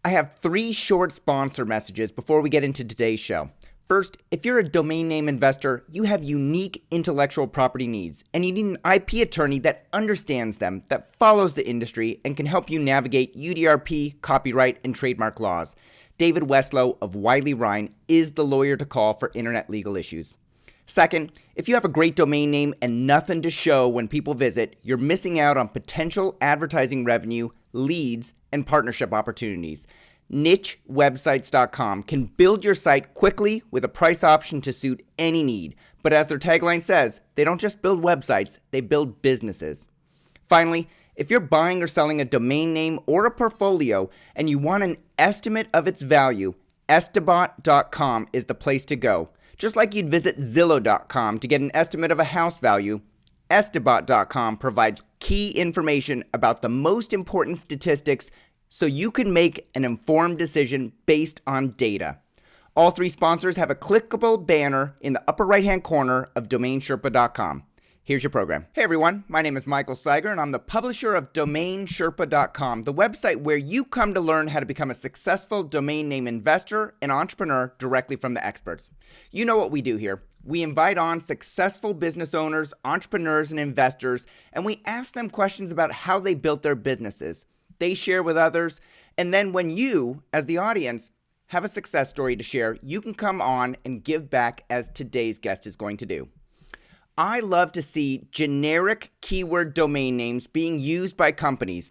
I have 3 short sponsor messages before we get into today's show. First, if you're a domain name investor, you have unique intellectual property needs, and you need an IP attorney that understands them, that follows the industry, and can help you navigate UDRP, copyright, and trademark laws. David Westlow of Wiley Ryan is the lawyer to call for internet legal issues. Second, if you have a great domain name and nothing to show when people visit, you're missing out on potential advertising revenue, leads, and partnership opportunities. NicheWebsites.com can build your site quickly with a price option to suit any need. But as their tagline says, they don't just build websites, they build businesses. Finally, if you're buying or selling a domain name or a portfolio and you want an estimate of its value, Estabot.com is the place to go. Just like you'd visit Zillow.com to get an estimate of a house value, Estabot.com provides key information about the most important statistics so you can make an informed decision based on data. All 3 sponsors have a clickable banner in the upper right-hand corner of DomainSherpa.com. Here's your program. Hey everyone, my name is Michael Seiger and I'm the publisher of DomainSherpa.com, the website where you come to learn how to become a successful domain name investor and entrepreneur directly from the experts. You know what we do here. We invite on successful business owners, entrepreneurs, and investors, and we ask them questions about how they built their businesses. They share with others, and then when you, as the audience, have a success story to share, you can come on and give back as today's guest is going to do. I love to see generic keyword domain names being used by companies.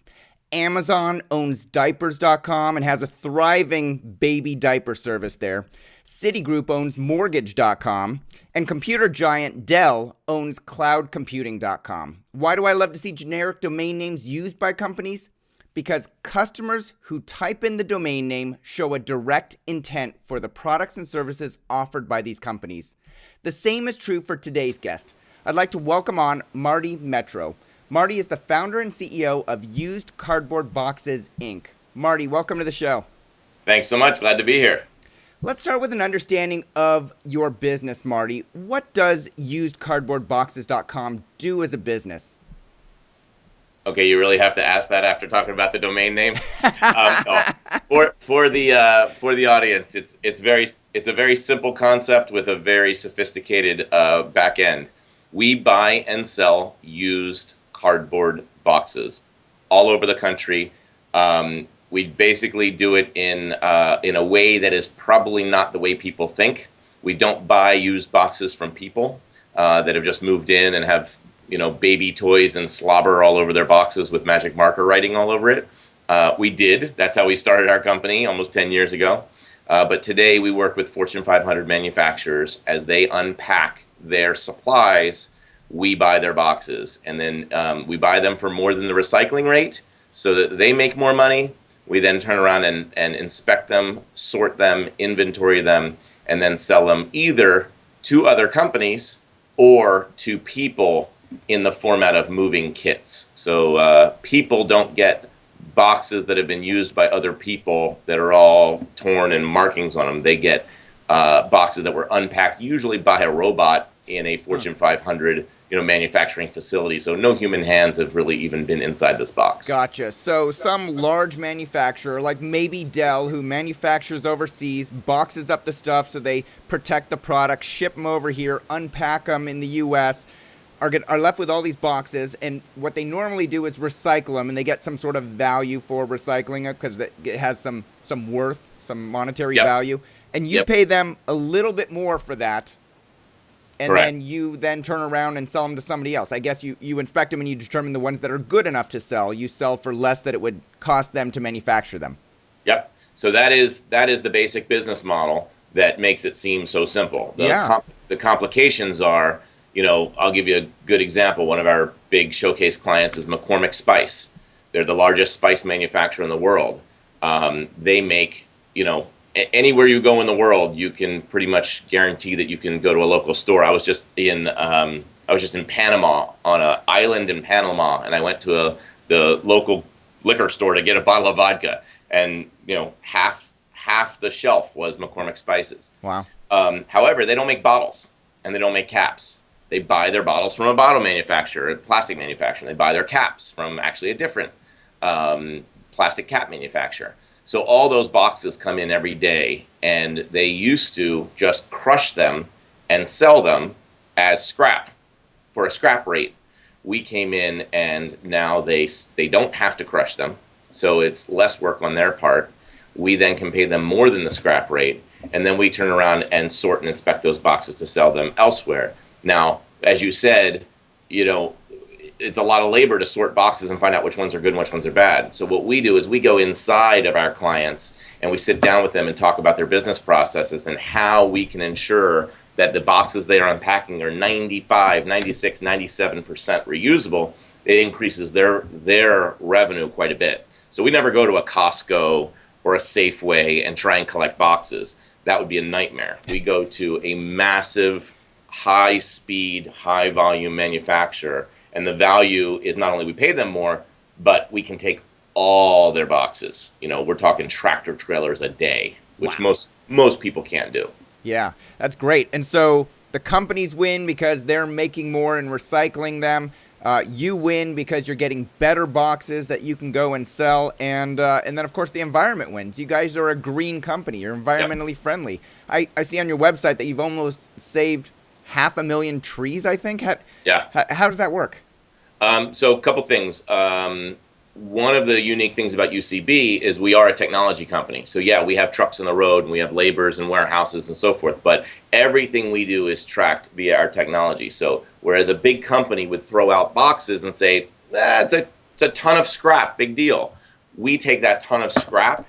Amazon owns diapers.com and has a thriving baby diaper service there. Citigroup owns mortgage.com, and computer giant Dell owns cloudcomputing.com. Why do I love to see generic domain names used by companies? Because customers who type in the domain name show a direct intent for the products and services offered by these companies. The same is true for today's guest. I'd like to welcome on Marty Metro. Marty is the founder and CEO of Used Cardboard Boxes, Inc. Marty, welcome to the show. Thanks so much. Glad to be here. Let's start with an understanding of your business, Marty. What does UsedCardboardBoxes.com do as a business? Okay, you really have to ask that after talking about the domain name. For the audience, it's a very simple concept with a very sophisticated back end. We buy and sell used cardboard boxes all over the country. We basically do it in a way that is probably not the way people think. We don't buy used boxes from people that have just moved in and have baby toys and slobber all over their boxes with magic marker writing all over it. We did. That's how we started our company almost 10 years ago. But today we work with Fortune 500 manufacturers as they unpack their supplies. We buy their boxes, and then we buy them for more than the recycling rate so that they make more money. We then turn around and inspect them, sort them, inventory them, and then sell them either to other companies or to people in the format of moving kits. So people don't get boxes that have been used by other people that are all torn and markings on them. They get boxes that were unpacked, usually by a robot in a Fortune 500 manufacturing facility. So no human hands have really even been inside this box. Gotcha. So some large manufacturer, like maybe Dell, who manufactures overseas, boxes up the stuff so they protect the product, ship them over here, unpack them in the U.S., are left with all these boxes, and what they normally do is recycle them, and they get some sort of value for recycling it because it has some worth, some monetary value, and you pay them a little bit more for that, and Correct. then you then turn around and sell them to somebody else. I guess you inspect them and you determine the ones that are good enough to sell. You sell for less than it would cost them to manufacture them. Yep. So that is the basic business model that makes it seem so simple. The complications are, I'll give you a good example. One of our big showcase clients is McCormick Spice. They're the largest spice manufacturer in the world. They make, anywhere you go in the world, you can pretty much guarantee that you can go to a local store. I was just in Panama, on an island in Panama, and I went to the local liquor store to get a bottle of vodka, and half the shelf was McCormick Spices. Wow. However, they don't make bottles and they don't make caps. They buy their bottles from a bottle manufacturer, a plastic manufacturer. They buy their caps from actually a different plastic cap manufacturer. So all those boxes come in every day, and they used to just crush them and sell them as scrap for a scrap rate. We came in, and now they don't have to crush them, so it's less work on their part. We then can pay them more than the scrap rate, and then we turn around and sort and inspect those boxes to sell them elsewhere. Now, as you said, it's a lot of labor to sort boxes and find out which ones are good and which ones are bad. So what we do is we go inside of our clients and we sit down with them and talk about their business processes and how we can ensure that the boxes they are unpacking are 95, 96, 97% reusable. It increases their revenue quite a bit. So we never go to a Costco or a Safeway and try and collect boxes. That would be a nightmare. We go to a massive, high-speed, high-volume manufacturer, and the value is not only we pay them more, but we can take all their boxes. We're talking tractor trailers a day, which most people can't do. Yeah, that's great. And so the companies win because they're making more and recycling them. You win because you're getting better boxes that you can go and sell. And then, of course, the environment wins. You guys are a green company. You're environmentally friendly. I see on your website that you've almost saved 500,000 trees, I think. How does that work? So a couple things. One of the unique things about UCB is we are a technology company. So yeah, we have trucks on the road and we have laborers and warehouses and so forth, but everything we do is tracked via our technology. So whereas a big company would throw out boxes and say, it's a ton of scrap, big deal. We take that ton of scrap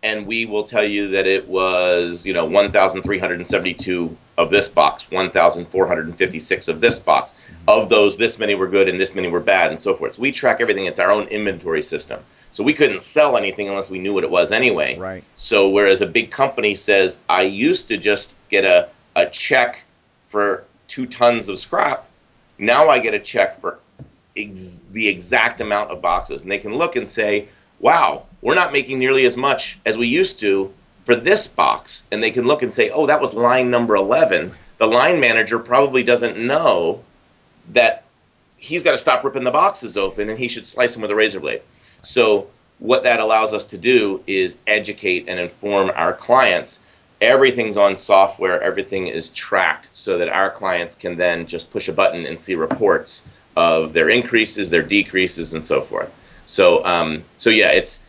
and we will tell you that it was, 1,372 of this box, 1,456 of this box. Of those, this many were good and this many were bad and so forth. So we track everything. It's our own inventory system. So we couldn't sell anything unless we knew what it was anyway. Right. So whereas a big company says, I used to just get a check for 2 tons of scrap, now I get a check for the exact amount of boxes. And they can look and say, wow, we're not making nearly as much as we used to for this box. And they can look and say, oh, that was line number 11. The line manager probably doesn't know that he's got to stop ripping the boxes open and he should slice them with a razor blade. So what that allows us to do is educate and inform our clients. Everything's on software, everything is tracked so that our clients can then just push a button and see reports of their increases, their decreases, and so forth. So yeah, it's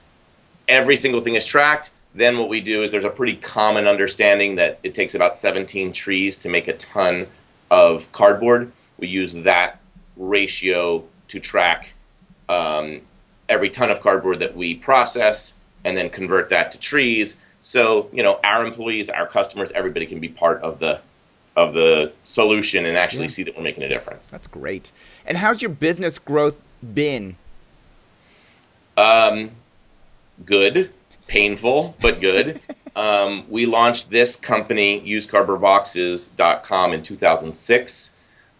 every single thing is tracked. Then what we do is there's a pretty common understanding that it takes about 17 trees to make a ton of cardboard. We use that ratio to track every ton of cardboard that we process and then convert that to trees. So, our employees, our customers, everybody can be part of the solution and actually see that we're making a difference. That's great. And how's your business growth been? Good, painful, but good. We launched this company, usedcardboardboxes.com, in 2006.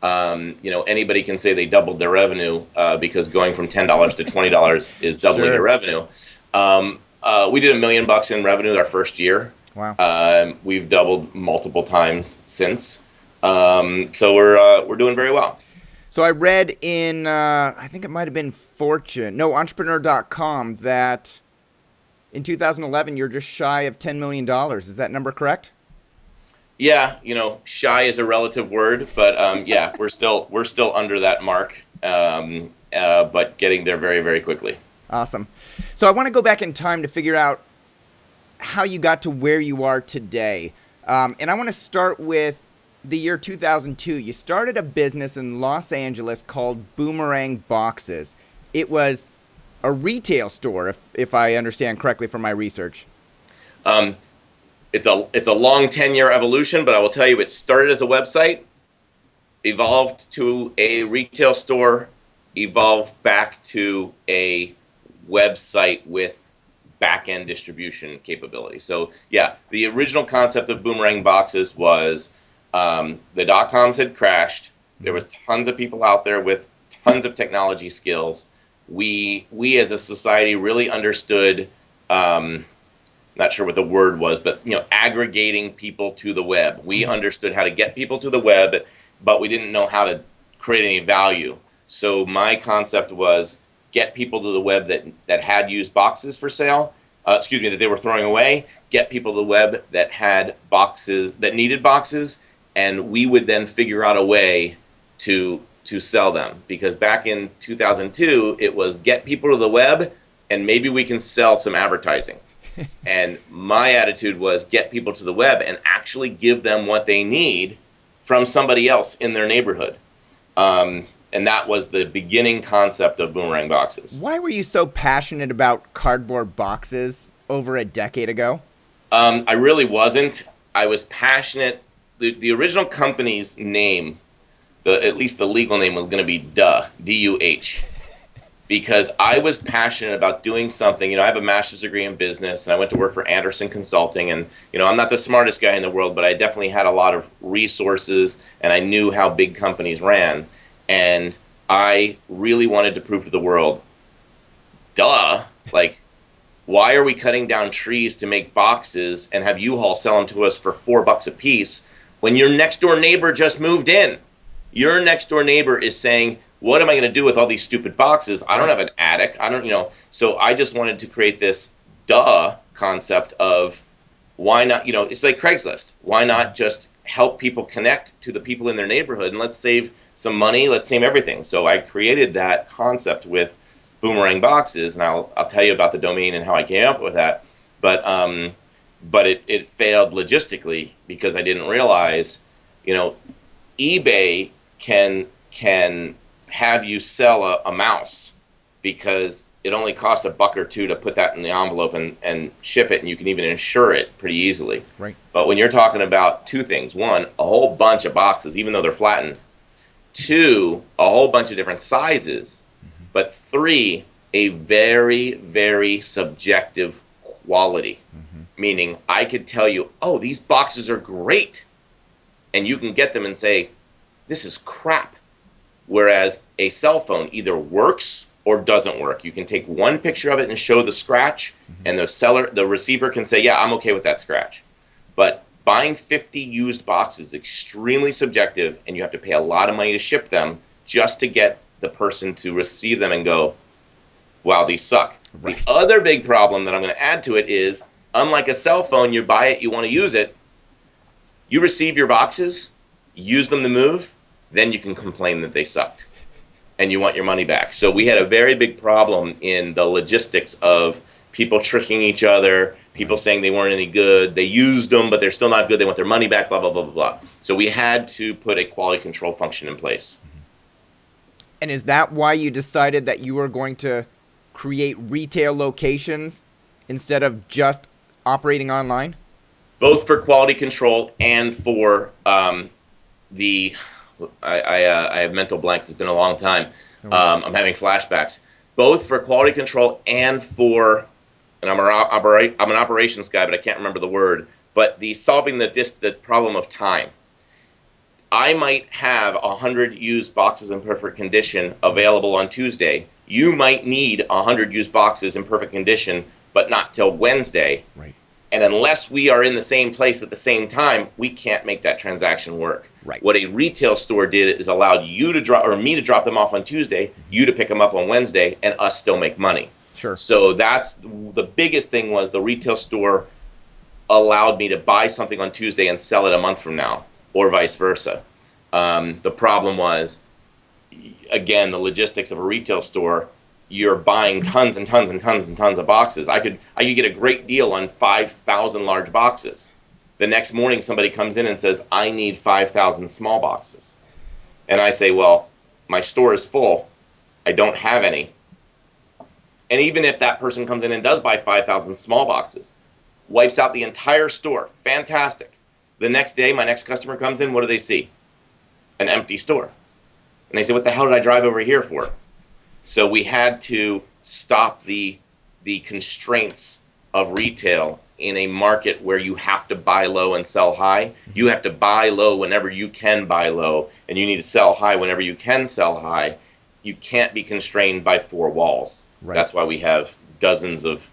Anybody can say they doubled their revenue because going from $10 to $20 is doubling your revenue. We did $1 million in revenue our first year. Wow. We've doubled multiple times since. So we're doing very well. So I read in, I think it might have been Entrepreneur.com that in 2011 you're just shy of $10 million. Is that number correct? Yeah, shy is a relative word, but yeah, we're still under that mark, but getting there very, very quickly. Awesome. So I want to go back in time to figure out how you got to where you are today. And I want to start with the year 2002. You started a business in Los Angeles called Boomerang Boxes. It was a retail store, if I understand correctly from my research. It's a long 10-year evolution, but I will tell you, it started as a website, evolved to a retail store, evolved back to a website with back-end distribution capability. So yeah, the original concept of Boomerang Boxes was the dot-coms had crashed. There was tons of people out there with tons of technology skills. We as a society really understood, not sure what the word was, but aggregating people to the web. We understood how to get people to the web, but we didn't know how to create any value. So my concept was get people to the web that had used boxes for sale, that they were throwing away, get people to the web that had boxes, that needed boxes, and we would then figure out a way to sell them. Because back in 2002, it was get people to the web, and maybe we can sell some advertising. And my attitude was get people to the web and actually give them what they need from somebody else in their neighborhood. And that was the beginning concept of Boomerang Boxes. Why were you so passionate about cardboard boxes over a decade ago? I really wasn't. I was passionate. The original company's name, at least the legal name, was going to be D-U-H. Because I was passionate about doing something. I have a master's degree in business, and I went to work for Anderson Consulting. And, I'm not the smartest guy in the world, but I definitely had a lot of resources, and I knew how big companies ran. And I really wanted to prove to the world, like, why are we cutting down trees to make boxes and have U-Haul sell them to us for $4 a piece when your next door neighbor just moved in? Your next door neighbor is saying, what am I going to do with all these stupid boxes? I don't have an attic. I don't. So I just wanted to create this concept of why not, it's like Craigslist. Why not just help people connect to the people in their neighborhood, and let's save some money, let's save everything. So I created that concept with Boomerang Boxes, and I'll tell you about the domain and how I came up with that. But it failed logistically because I didn't realize, eBay can have you sell a mouse because it only costs $1 or $2 to put that in the envelope and ship it, and you can even insure it pretty easily. Right. But when you're talking about two things: one, a whole bunch of boxes, even though they're flattened; two, a whole bunch of different sizes; but three, a very, very subjective quality. Meaning, I could tell you, oh, these boxes are great, and you can get them and say, this is crap. Whereas a cell phone either works or doesn't work. You can take one picture of it and show the scratch, and the receiver can say, yeah, I'm okay with that scratch. But buying 50 used boxes is extremely subjective, and you have to pay a lot of money to ship them just to get the person to receive them and go, wow, these suck. Right. The other big problem that I'm going to add to it is, unlike a cell phone, you buy it, you want to use it, you receive your boxes, use them to move, then you can complain that they sucked and you want your money back. So we had a very big problem in the logistics of people tricking each other, people saying they weren't any good, they used them, but they're still not good, they want their money back, blah, blah, blah, blah, blah. So we had to put a quality control function in place. And is that why you decided that you were going to create retail locations instead of just operating online? Both for quality control and for I have mental blanks. It's been a long time. I'm having flashbacks. Both for quality control and for, and I'm an operations guy, but I can't remember the word. But solving the problem of time. I might have 100 used boxes in perfect condition available on Tuesday. You might need 100 used boxes in perfect condition, but not till Wednesday. Right. And unless we are in the same place at the same time, we can't make that transaction work. Right. What a retail store did is allowed you to drop, or me to drop them off on Tuesday, you to pick them up on Wednesday, and us still make money. Sure. So that's the biggest thing, was the retail store allowed me to buy something on Tuesday and sell it a month from now, or vice versa. The problem was, again, the logistics of a retail store. You're buying tons and tons and tons and tons of boxes. I could get a great deal on 5,000 large boxes. The next morning, somebody comes in and says, I need 5,000 small boxes. And I say, well, my store is full. I don't have any. And even if that person comes in and does buy 5,000 small boxes, wipes out the entire store, fantastic. The next day, my next customer comes in, what do they see? An empty store. And they say, what the hell did I drive over here for? So we had to stop the constraints of retail in a market where you have to buy low and sell high. You have to buy low whenever you can buy low, and you need to sell high whenever you can sell high. You can't be constrained by four walls. Right. That's why we have dozens of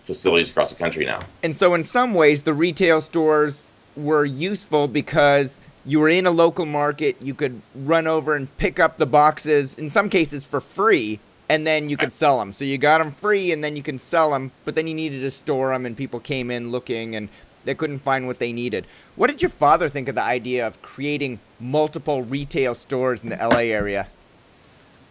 facilities across the country now. And so in some ways, the retail stores were useful because you were in a local market, you could run over and pick up the boxes, in some cases for free, and then you could sell them. So you got them free, and then you can sell them, but then you needed to store them, and people came in looking, and they couldn't find what they needed. What did your father think of the idea of creating multiple retail stores in the LA area?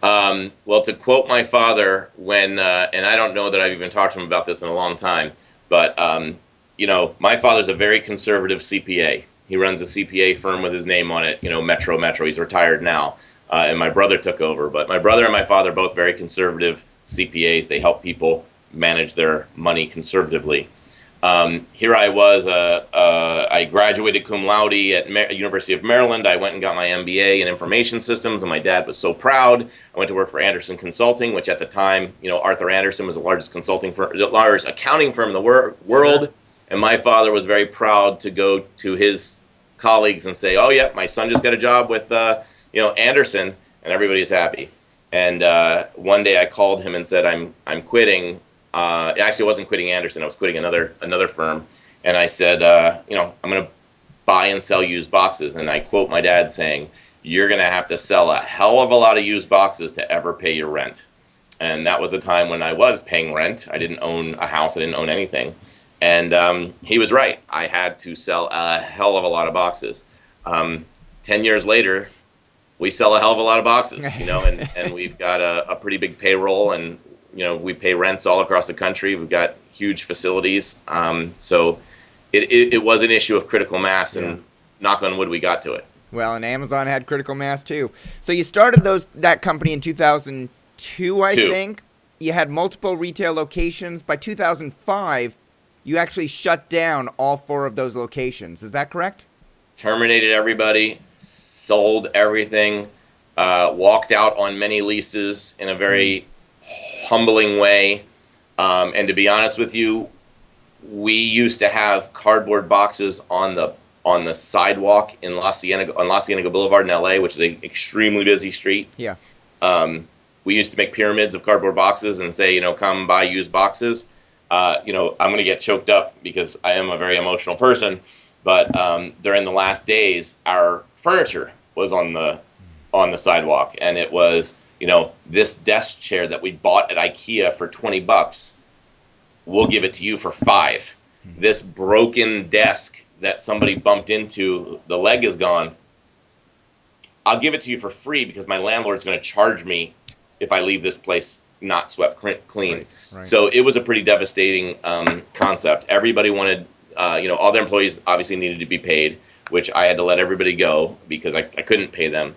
Well, to quote my father, when and I don't know that I've even talked to him about this in a long time, but my father's a very conservative CPA. He runs a CPA firm with his name on it, Metro. He's retired now, and my brother took over. But my brother and my father are both very conservative CPAs. They help people manage their money conservatively. Here I was, I graduated cum laude at University of Maryland. I went and got my MBA in information systems, and my dad was so proud. I went to work for Anderson Consulting, which at the time, Arthur Anderson was the largest consulting firm, the largest accounting firm in the world. And my father was very proud to go to his colleagues and say, "Oh yeah, my son just got a job with, Anderson," and everybody was happy. And one day I called him and said, "I'm quitting." Actually, I wasn't quitting Anderson. I was quitting another firm, and I said, I'm going to buy and sell used boxes. And I quote my dad saying, "You're going to have to sell a hell of a lot of used boxes to ever pay your rent." And that was a time when I was paying rent. I didn't own a house. I didn't own anything. And he was right. I had to sell a hell of a lot of boxes. 10 years later, we sell a hell of a lot of boxes, and we've got a pretty big payroll, and we pay rents all across the country. We've got huge facilities. So it was an issue of critical mass, and knock on wood, we got to it. Well, and Amazon had critical mass too. So you started that company in 2002, I think. You had multiple retail locations. By 2005, you actually shut down all 4 of those locations. Is that correct? Terminated everybody, sold everything, walked out on many leases in a very humbling way, and to be honest with you, we used to have cardboard boxes on the sidewalk in La Cienega Boulevard in LA, which is an extremely busy street. Yeah. We used to make pyramids of cardboard boxes and say, come buy used boxes. I'm going to get choked up because I am a very emotional person, but during the last days, our furniture was on the sidewalk, and it was, this desk chair that we bought at IKEA for $20, we'll give it to you for $5. This broken desk that somebody bumped into, the leg is gone, I'll give it to you for free because my landlord's going to charge me if I leave this place not swept clean. Right. So it was a pretty devastating concept. Everybody wanted, all their employees obviously needed to be paid, which I had to let everybody go because I couldn't pay them.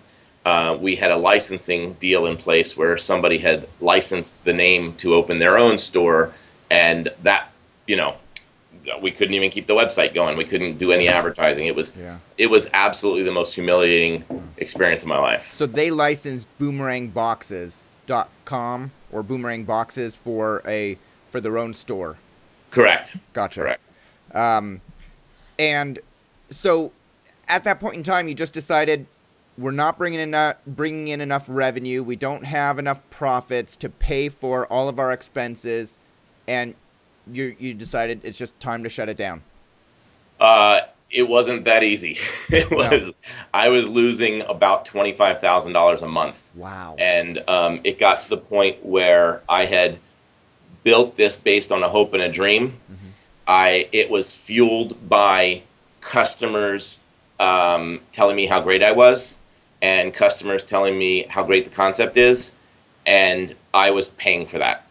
We had a licensing deal in place where somebody had licensed the name to open their own store, and that, we couldn't even keep the website going. We couldn't do any advertising. It was absolutely the most humiliating experience of my life. So they licensed boomerangboxes.com or Boomerang Boxes for their own store. Correct. Gotcha. Correct. And so at that point in time, you just decided, we're not bringing in enough revenue. We don't have enough profits to pay for all of our expenses, and you decided it's just time to shut it down. It wasn't that easy. I was losing about $25,000 a month. Wow. And it got to the point where I had built this based on a hope and a dream. Mm-hmm. It was fueled by customers telling me how great I was, and customers telling me how great the concept is, and I was paying for that.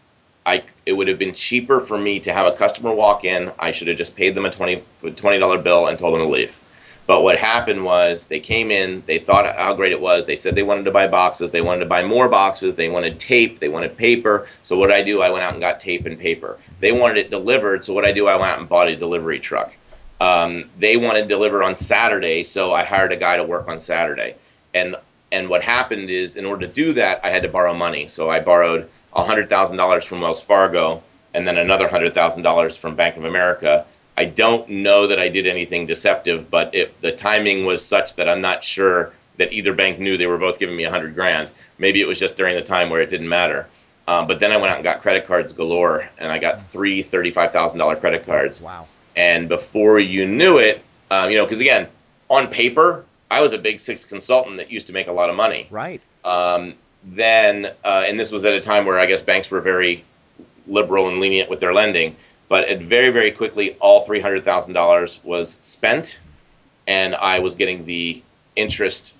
It would have been cheaper for me to have a customer walk in. I should have just paid them a $20 bill and told them to leave. But what happened was they came in, they thought how great it was. They said they wanted to buy boxes. They wanted to buy more boxes. They wanted tape. They wanted paper. So what did I do? I went out and got tape and paper. They wanted it delivered. So what did I do? I went out and bought a delivery truck. They wanted delivered on Saturday, so I hired a guy to work on Saturday. And what happened is, in order to do that, I had to borrow money. So I borrowed $100,000 from Wells Fargo, and then another $100,000 from Bank of America. I don't know that I did anything deceptive, but the timing was such that I'm not sure that either bank knew they were both giving me $100,000. Maybe it was just during the time where it didn't matter. But then I went out and got credit cards galore, and I got 3 $35,000 credit cards. Wow. And before you knew it, because again, on paper, I was a big 6 consultant that used to make a lot of money. Right. then, and this was at a time where I guess banks were very liberal and lenient with their lending, but it very, very quickly, all $300,000 was spent, and I was getting the interest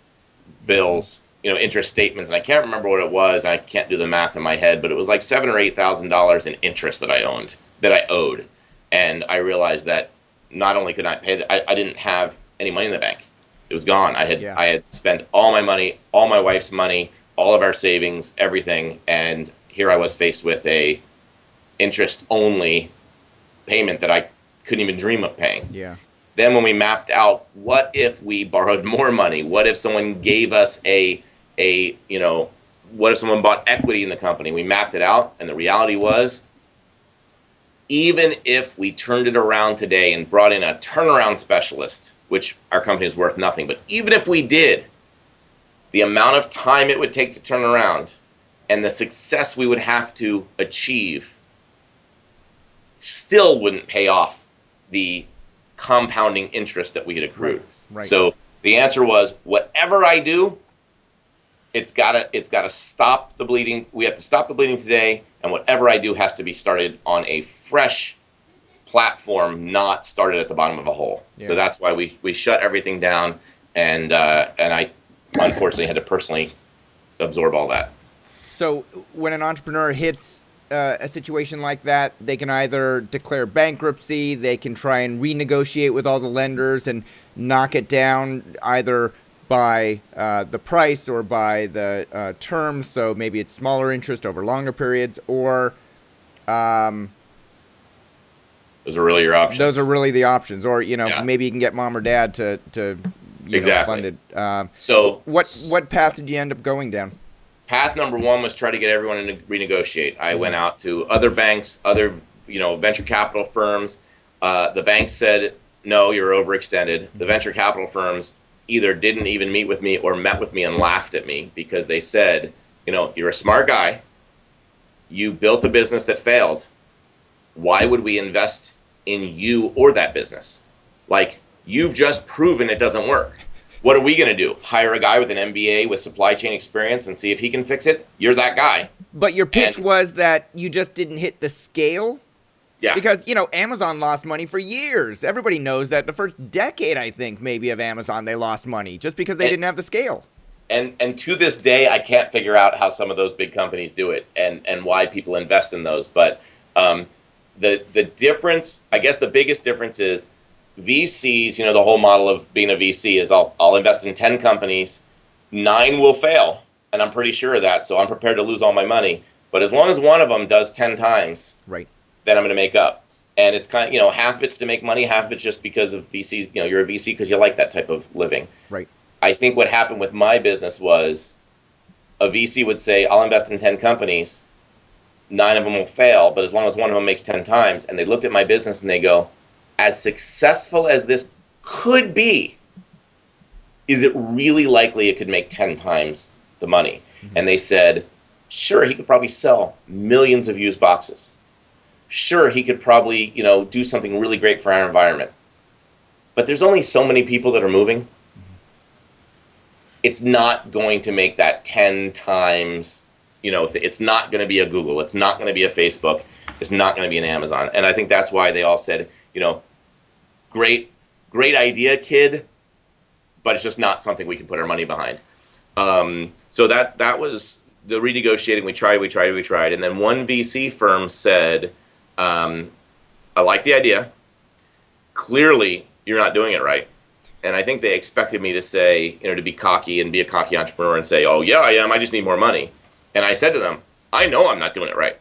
bills, interest statements, and I can't remember what it was. I can't do the math in my head, but it was like $7,000 or $8,000 in interest that I owed, and I realized that not only could I pay, I didn't have any money in the bank. It was gone. I had spent all my money, all my wife's money, all of our savings, everything, and here I was faced with a interest only payment that I couldn't even dream of paying. Yeah. Then when we mapped out, what if we borrowed more money? What if someone gave us what if someone bought equity in the company? We mapped it out, and the reality was, even if we turned it around today and brought in a turnaround specialist, which our company is worth nothing, but even if we did, the amount of time it would take to turn around and the success we would have to achieve still wouldn't pay off the compounding interest that we had accrued. Right. So the answer was, whatever I do, it's gotta stop the bleeding. We have to stop the bleeding today, and whatever I do has to be started on a fresh platform, not started at the bottom of a hole. Yeah. So that's why we shut everything down, and I unfortunately had to personally absorb all that. So when an entrepreneur hits a situation like that, they can either declare bankruptcy, they can try and renegotiate with all the lenders and knock it down either by the price or by the terms, so maybe it's smaller interest over longer periods, or those are really your options. Those are really the options, or maybe you can get mom or dad to fund it. So what path did you end up going down? Path number one was try to get everyone to renegotiate. I went out to other banks, other venture capital firms. The banks said, no, you're overextended. The venture capital firms either didn't even meet with me or met with me and laughed at me because they said, you're a smart guy. You built a business that failed. Why would we invest in you or that business? Like, you've just proven it doesn't work. What are we going to do? Hire a guy with an MBA with supply chain experience and see if he can fix it? You're that guy. But your pitch was that you just didn't hit the scale? Yeah. Because, Amazon lost money for years. Everybody knows that the first decade, I think, maybe of Amazon, they lost money just because they didn't have the scale. And to this day, I can't figure out how some of those big companies do it and why people invest in those. But the difference, I guess the biggest difference is VCs, the whole model of being a VC is I'll invest in 10 companies, 9 will fail, and I'm pretty sure of that, so I'm prepared to lose all my money. But as long as one of them does 10 times, right, then I'm going to make up. And it's kind of, half of it's to make money, half of it's just because of VCs, you're a VC because you like that type of living. Right. I think what happened with my business was a VC would say, I'll invest in 10 companies, 9 of them will fail, but as long as one of them makes 10 times, and they looked at my business and they go, as successful as this could be, is it really likely it could make 10 times the money? Mm-hmm. And they said, sure, he could probably sell millions of used boxes. Sure, he could probably, do something really great for our environment. But there's only so many people that are moving. Mm-hmm. It's not going to make that 10 times, it's not going to be a Google. It's not going to be a Facebook. It's not going to be an Amazon. And I think that's why they all said, great idea, kid, but it's just not something we can put our money behind. So that was the renegotiating. We tried. And then one VC firm said, I like the idea. Clearly, you're not doing it right. And I think they expected me to say, to be cocky and be a cocky entrepreneur and say, oh, yeah, I am. I just need more money. And I said to them, I know I'm not doing it right.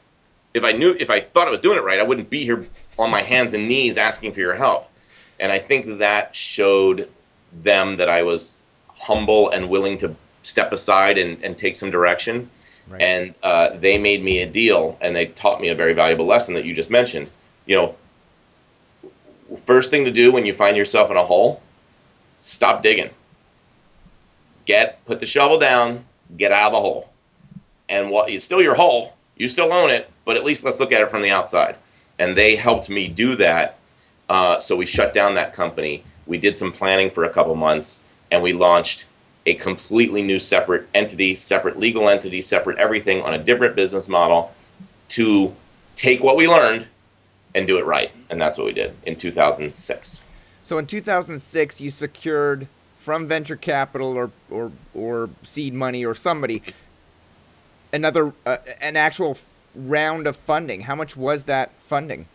If I thought I was doing it right, I wouldn't be here on my hands and knees asking for your help. And I think that showed them that I was humble and willing to step aside and take some direction. Right. And they made me a deal, and they taught me a very valuable lesson that you just mentioned. First thing to do when you find yourself in a hole, stop digging. Put the shovel down, get out of the hole. And it's still your hole, you still own it, but at least let's look at it from the outside. And they helped me do that. So we shut down that company. We did some planning for a couple months, and we launched a completely new separate entity, separate legal entity, separate everything on a different business model to take what we learned and do it right. And that's what we did in 2006. So in 2006, you secured from venture capital or seed money or somebody another an actual round of funding. How much was that funding?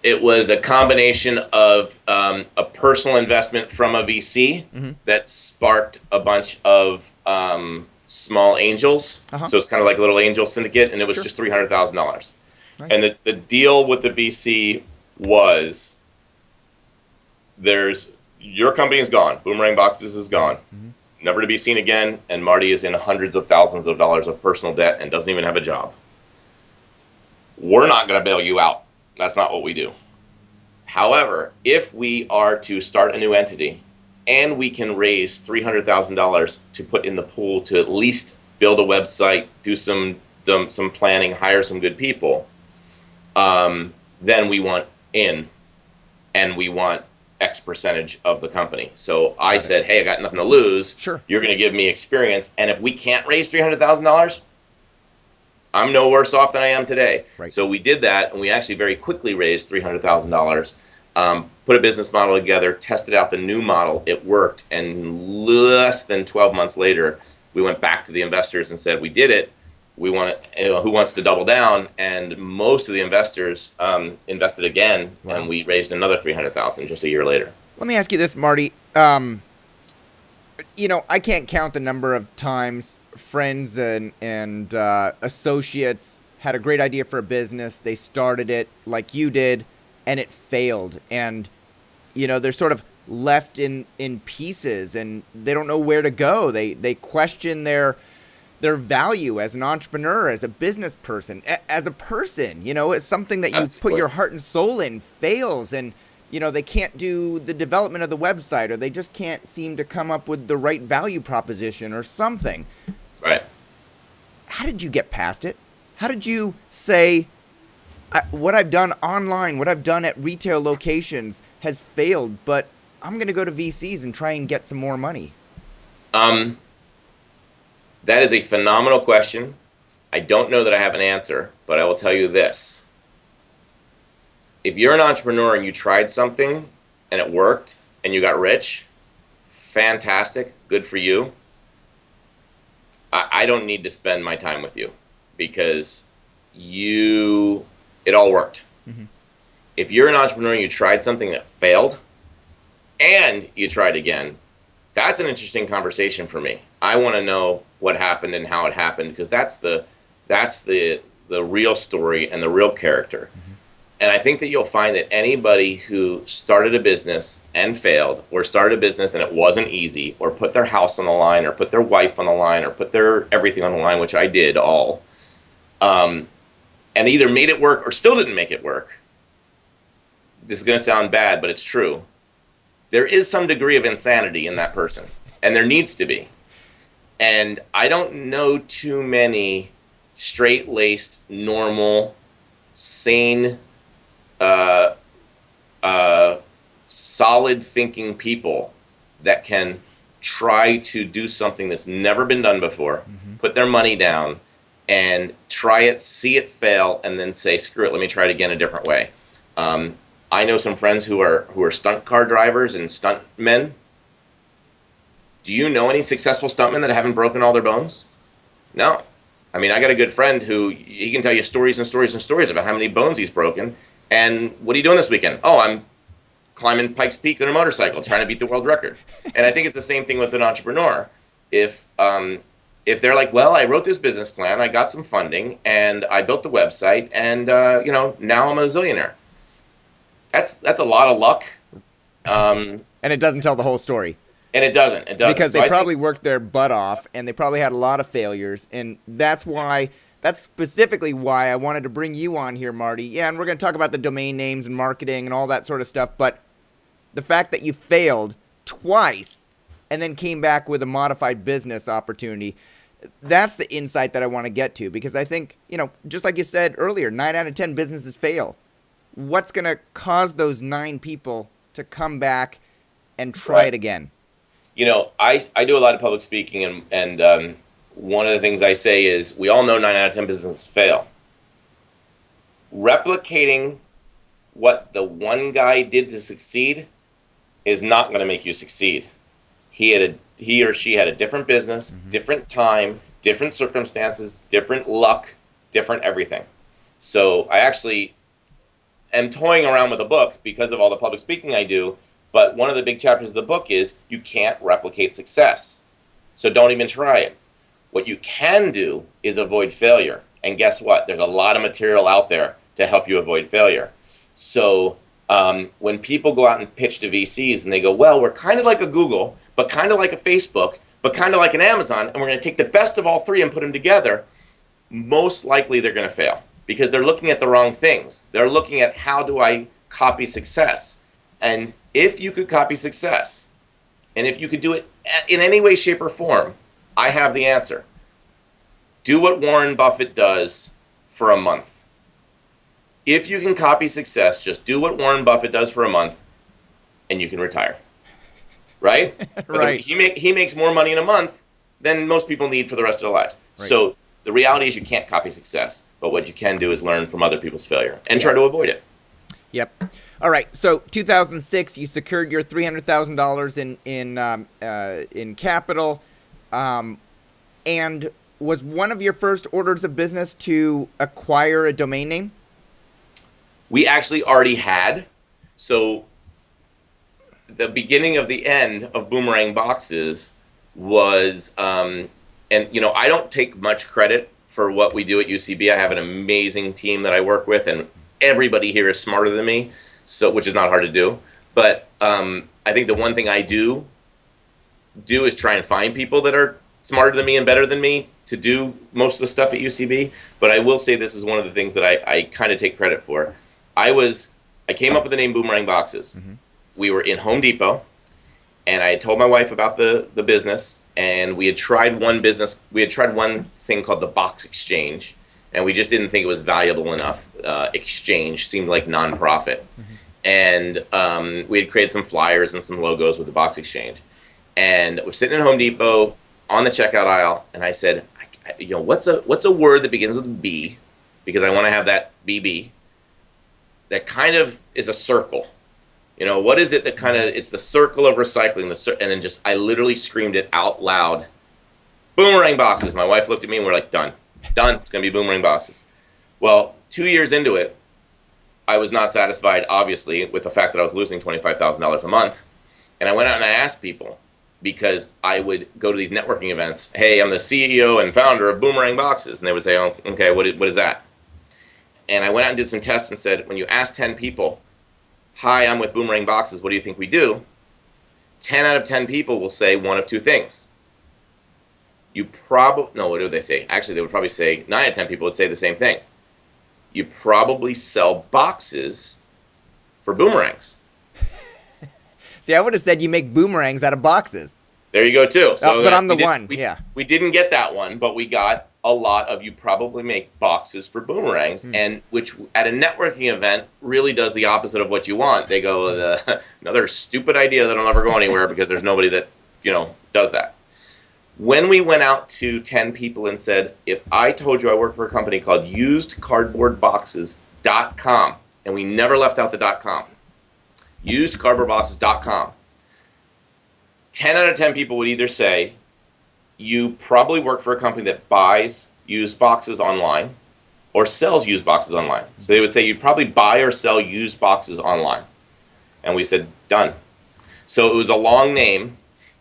It was a combination of a personal investment from a VC that sparked a bunch of small angels. So it's kind of like a little angel syndicate, and it was just $300,000. Nice. And the deal with the VC was, your company is gone. Boomerang Boxes is gone. Never to be seen again, and Marty is in hundreds of thousands of dollars of personal debt and doesn't even have a job. We're not going to bail you out. That's not what we do. However, if we are to start a new entity and we can raise $300,000 to put in the pool to at least build a website, do some planning, hire some good people, then we want in, and we want X percentage of the company. So I said, hey, I got nothing to lose. Sure. You're going to give me experience. And if we can't raise $300,000, I'm no worse off than I am today. Right. So we did that, and we actually very quickly raised $300,000, put a business model together, tested out the new model. It worked. And less than 12 months later, we went back to the investors and said, we did it. We want to, who wants to double down? And most of the investors invested again, and we raised another $300,000 just a year later. Let me ask you this, Marty. I can't count the number of times friends and associates had a great idea for a business. They started it like you did, and it failed. And, they're sort of left in pieces, and they don't know where to go. They question their value as an entrepreneur, as a business person, as a person. It's something that you put your heart and soul in, fails, and they can't do the development of the website, or they just can't seem to come up with the right value proposition or something. Right. How did you get past it? How did you say, what I've done online, what I've done at retail locations has failed, but I'm going to go to VCs and try and get some more money? That is a phenomenal question. I don't know that I have an answer, but I will tell you this. If you're an entrepreneur and you tried something and it worked and you got rich, fantastic, good for you. I don't need to spend my time with you because it all worked. If you're an entrepreneur and you tried something that failed and you tried again, that's an interesting conversation for me. I want to know what happened and how it happened, because that's the real story and the real character. And I think that you'll find that anybody who started a business and failed, or started a business and it wasn't easy, or put their house on the line, or put their wife on the line, or put their everything on the line, which I did all, and either made it work or still didn't make it work. This is going to sound bad, but it's true. There is some degree of insanity in that person, and there needs to be. And I don't know too many straight-laced, normal, sane, solid-thinking people that can try to do something that's never been done before, put their money down, and try it, see it fail, and then say, screw it, let me try it again a different way. I know some friends who are stunt car drivers and stunt men. Do you know any successful stuntmen that haven't broken all their bones? No. I mean, I got a good friend who, he can tell you stories and stories and stories about how many bones he's broken. And what are you doing this weekend? Oh, I'm climbing Pikes Peak on a motorcycle, trying to beat the world record. And I think it's the same thing with an entrepreneur. If they're like, well, I wrote this business plan, I got some funding, and I built the website, and now I'm a zillionaire. That's a lot of luck. And it doesn't tell the whole story. And it doesn't. Because they probably worked their butt off, and they probably had a lot of failures, and that's specifically why I wanted to bring you on here, Marty. Yeah, and we're going to talk about the domain names and marketing and all that sort of stuff, but the fact that you failed twice and then came back with a modified business opportunity, that's the insight that I want to get to, because I think, just like you said earlier, 9 out of 10 businesses fail. What's going to cause those 9 people to come back and try it again? I do a lot of public speaking, and one of the things I say is we all know 9 out of 10 businesses fail. Replicating what the one guy did to succeed is not going to make you succeed. He or she had a different business, different time, different circumstances, different luck, different everything. So I actually am toying around with a book because of all the public speaking I do, but one of the big chapters of the book is you can't replicate success. So don't even try it. What you can do is avoid failure. And guess what? There's a lot of material out there to help you avoid failure. So when people go out and pitch to VCs and they go, well, we're kind of like a Google, but kind of like a Facebook, but kind of like an Amazon, and we're going to take the best of all three and put them together, most likely they're going to fail because they're looking at the wrong things. They're looking at how do I copy success? And if you could copy success, and if you could do it in any way, shape, or form, I have the answer. Do what Warren Buffett does for a month. If you can copy success, just do what Warren Buffett does for a month, and you can retire. Right? Right. He makes more money in a month than most people need for the rest of their lives. Right. So the reality is you can't copy success, but what you can do is learn from other people's failure and try to avoid it. Yep. All right. So 2006, you secured your $300,000 in capital, and was one of your first orders of business to acquire a domain name? We actually already had. So the beginning of the end of Boomerang Boxes was, and I don't take much credit for what we do at UCB. I have an amazing team that I work with, and everybody here is smarter than me, so which is not hard to do. But I think the one thing I do is try and find people that are smarter than me and better than me to do most of the stuff at UCB. But I will say this is one of the things that I kind of take credit for. I came up with the name Boomerang Boxes. Mm-hmm. We were in Home Depot, and I told my wife about the business, and we had tried one thing called the Box Exchange, and we just didn't think it was valuable enough. Exchange seemed like nonprofit. Mm-hmm. And we had created some flyers and some logos with the Box Exchange. And we're sitting in Home Depot on the checkout aisle, and I said, what's a word that begins with B, because I want to have that BB, that kind of is a circle. What is it that kind of, it's the circle of recycling, and then I literally screamed it out loud, Boomerang Boxes. My wife looked at me and we're like, done, it's going to be Boomerang Boxes. Well, 2 years into it, I was not satisfied, obviously, with the fact that I was losing $25,000 a month. And I went out and I asked people, because I would go to these networking events, hey, I'm the CEO and founder of Boomerang Boxes. And they would say, oh, okay, what is that? And I went out and did some tests and said, when you ask 10 people, hi, I'm with Boomerang Boxes, what do you think we do? 10 out of 10 people will say one of two things. What do they say? Actually, they would probably say, 9 out of 10 people would say the same thing. You probably sell boxes for boomerangs. See, I would have said you make boomerangs out of boxes. There you go, too. So but I'm the one, yeah. We didn't get that one, but we got a lot of you probably make boxes for boomerangs, and which at a networking event really does the opposite of what you want. They go, another stupid idea that'll never go anywhere because there's nobody that, does that. When we went out to 10 people and said, if I told you I work for a company called usedcardboardboxes.com, and we never left out the .com, usedcardboardboxes.com, 10 out of 10 people would either say, you probably work for a company that buys used boxes online or sells used boxes online. So they would say, you probably buy or sell used boxes online. And we said, done. So it was a long name.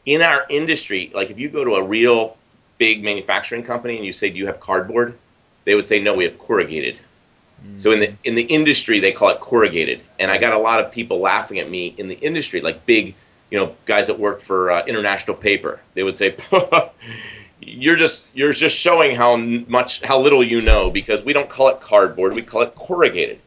In our industry, like if you go to a real big manufacturing company and you say, do you have cardboard? They would say, no, we have corrugated. Mm-hmm. So in the industry, they call it corrugated. And I got a lot of people laughing at me in the industry, like big, guys that worked for International Paper. They would say, you're just showing how little you know, because we don't call it cardboard, we call it corrugated.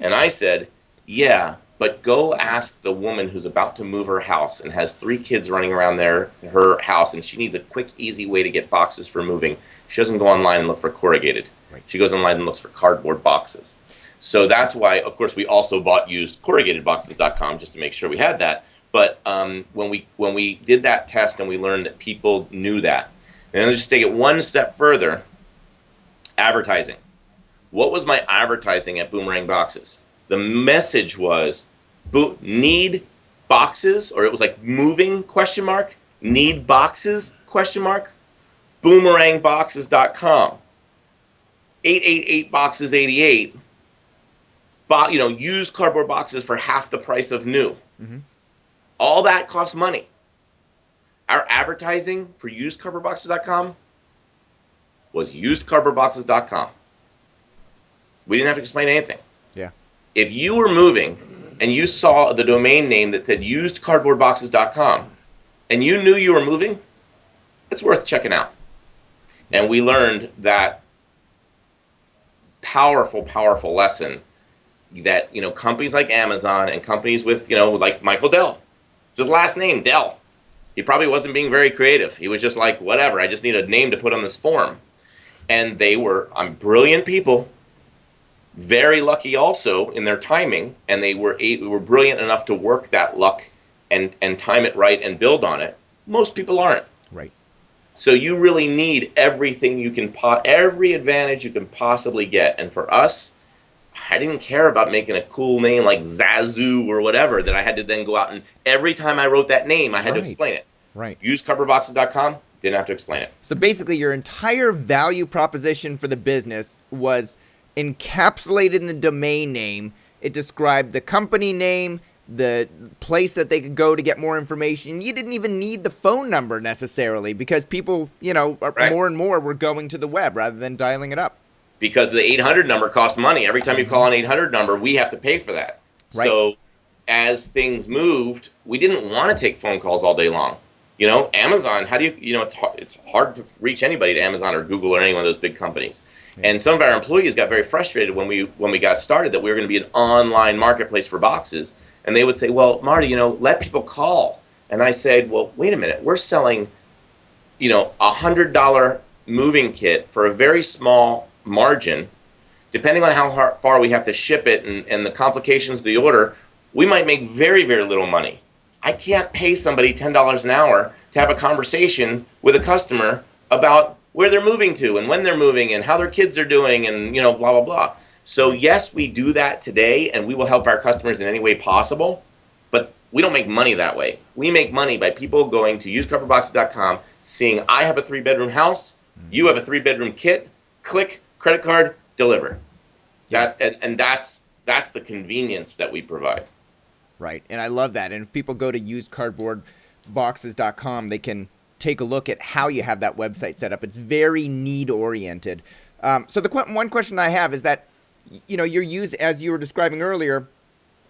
And I said, yeah, but go ask the woman who's about to move her house and has 3 kids running around her house, and she needs a quick, easy way to get boxes for moving. She doesn't go online and look for corrugated. Right. She goes online and looks for cardboard boxes. So that's why, of course, we also bought used corrugatedboxes.com just to make sure we had that. But when we did that test and we learned that people knew that, and let's just take it one step further, advertising. What was my advertising at Boomerang Boxes? The message was, need boxes, or it was like moving question mark, need boxes question mark, boomerangboxes.com, 888 boxes 88, used cardboard boxes for half the price of new. Mm-hmm. All that costs money. Our advertising for usedcardboardboxes.com was usedcardboardboxes.com. We didn't have to explain anything. Yeah. If you were moving and you saw the domain name that said usedcardboardboxes.com and you knew you were moving, it's worth checking out. And we learned that powerful, powerful lesson that, companies like Amazon and companies with, like Michael Dell. It's his last name, Dell. He probably wasn't being very creative. He was just like, whatever, I just need a name to put on this form. And they were brilliant people, very lucky also in their timing, and they were brilliant enough to work that luck and time it right and build on it. Most people aren't. Right. So you really need everything you can, every advantage you can possibly get. And for us, I didn't care about making a cool name like Zazu or whatever that I had to then go out and every time I wrote that name, I had to explain it. Right. UseCardboardBoxes.com, didn't have to explain it. So basically your entire value proposition for the business was encapsulated in the domain name. It described the company name, the place that they could go to get more information. You didn't even need the phone number necessarily because people, more and more were going to the web rather than dialing it up. Because the 800 number costs money. Every time you call an 800 number, we have to pay for that. Right. So as things moved, we didn't want to take phone calls all day long. Amazon, how do it's hard to reach anybody to Amazon or Google or any one of those big companies. Yeah. And some of our employees got very frustrated when we got started that we were going to be an online marketplace for boxes. And they would say, well, Marty, let people call. And I said, well, wait a minute. We're selling, $100 moving kit for a very small margin. Depending on how far we have to ship it and the complications of the order, we might make very, very little money. I can't pay somebody $10 an hour to have a conversation with a customer about where they're moving to and when they're moving and how their kids are doing and, blah, blah, blah. So yes, we do that today and we will help our customers in any way possible, but we don't make money that way. We make money by people going to usedcardboardboxes.com, seeing I have a 3-bedroom house, you have a 3-bedroom kit, click, credit card, deliver. Yeah. That's the convenience that we provide. Right. And I love that. And if people go to usedcardboardboxes.com, they can take a look at how you have that website set up. It's very need oriented. So the one question I have is that, you're as you were describing earlier,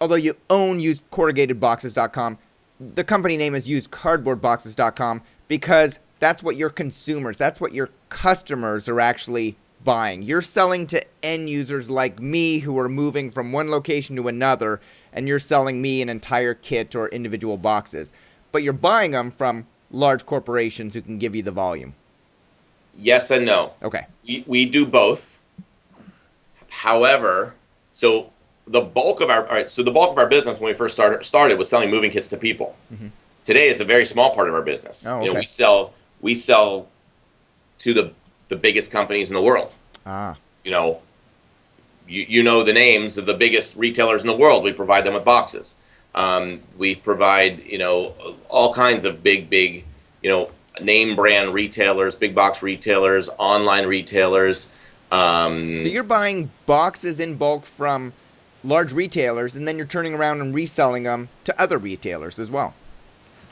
although you own usedcorrugatedboxes.com, the company name is usedcardboardboxes.com because that's what your consumers, that's what your customers are actually buying. You're selling to end users like me who are moving from one location to another, and you're selling me an entire kit or individual boxes. But you're buying them from large corporations who can give you the volume. Yes and no. Okay. We do both. However, so the bulk of our business when we first started was selling moving kits to people. Mm-hmm. Today it's a very small part of our business. Oh, okay. We sell to the biggest companies in the world. Ah. You know the names of the biggest retailers in the world. We provide them with boxes. We provide all kinds of big name brand retailers, big box retailers, online retailers. So you're buying boxes in bulk from large retailers, and then you're turning around and reselling them to other retailers as well.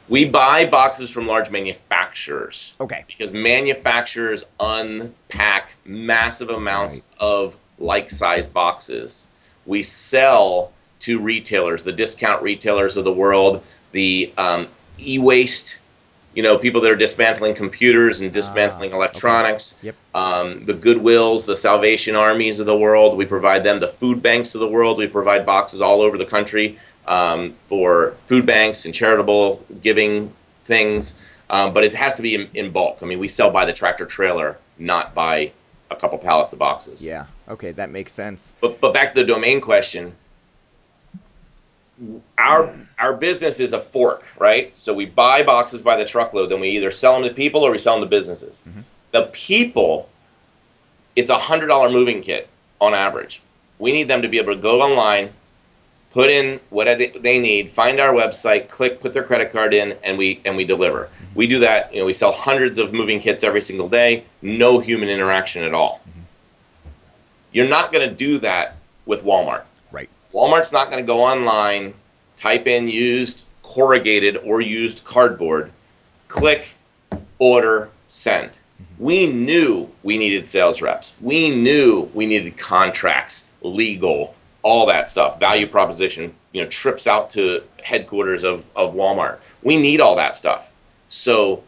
We buy boxes from large manufacturers. Okay. Because manufacturers unpack massive amounts of like-sized boxes. We sell to retailers, the discount retailers of the world, the e-waste, people that are dismantling computers and dismantling electronics. Okay. Yep. The Goodwills, the Salvation Armies of the world, we provide them. The food banks of the world, we provide boxes all over the country for food banks and charitable giving things. But it has to be in bulk. I mean, we sell by the tractor trailer, not by a couple pallets of boxes. Yeah. Okay, that makes sense. But back to the domain question. our business is a fork, right? So we buy boxes by the truckload, then we either sell them to people or we sell them to businesses. The people, it's $100 moving kit on average. We need them to be able to go online, put in what they need, find our website, click, put their credit card in, and we deliver. We do that. We sell hundreds of moving kits every single day. No human interaction at all. You're not going to do that with Walmart. Right. Walmart's not going to go online, type in used corrugated or used cardboard, click, order, send. We knew we needed sales reps. We knew we needed contracts, legal, all that stuff, value proposition, trips out to headquarters of Walmart. We need all that stuff. So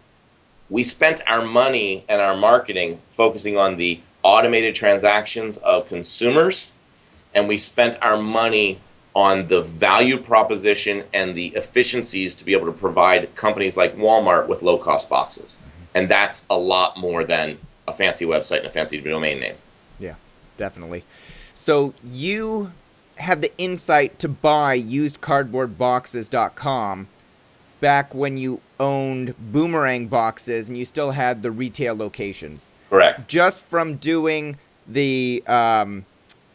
we spent our money and our marketing focusing on the automated transactions of consumers, and we spent our money on the value proposition and the efficiencies to be able to provide companies like Walmart with low-cost boxes. And that's a lot more than a fancy website and a fancy domain name. Yeah, definitely. So you had the insight to buy usedcardboardboxes.com back when you owned Boomerang Boxes and you still had the retail locations. Correct. Just from doing the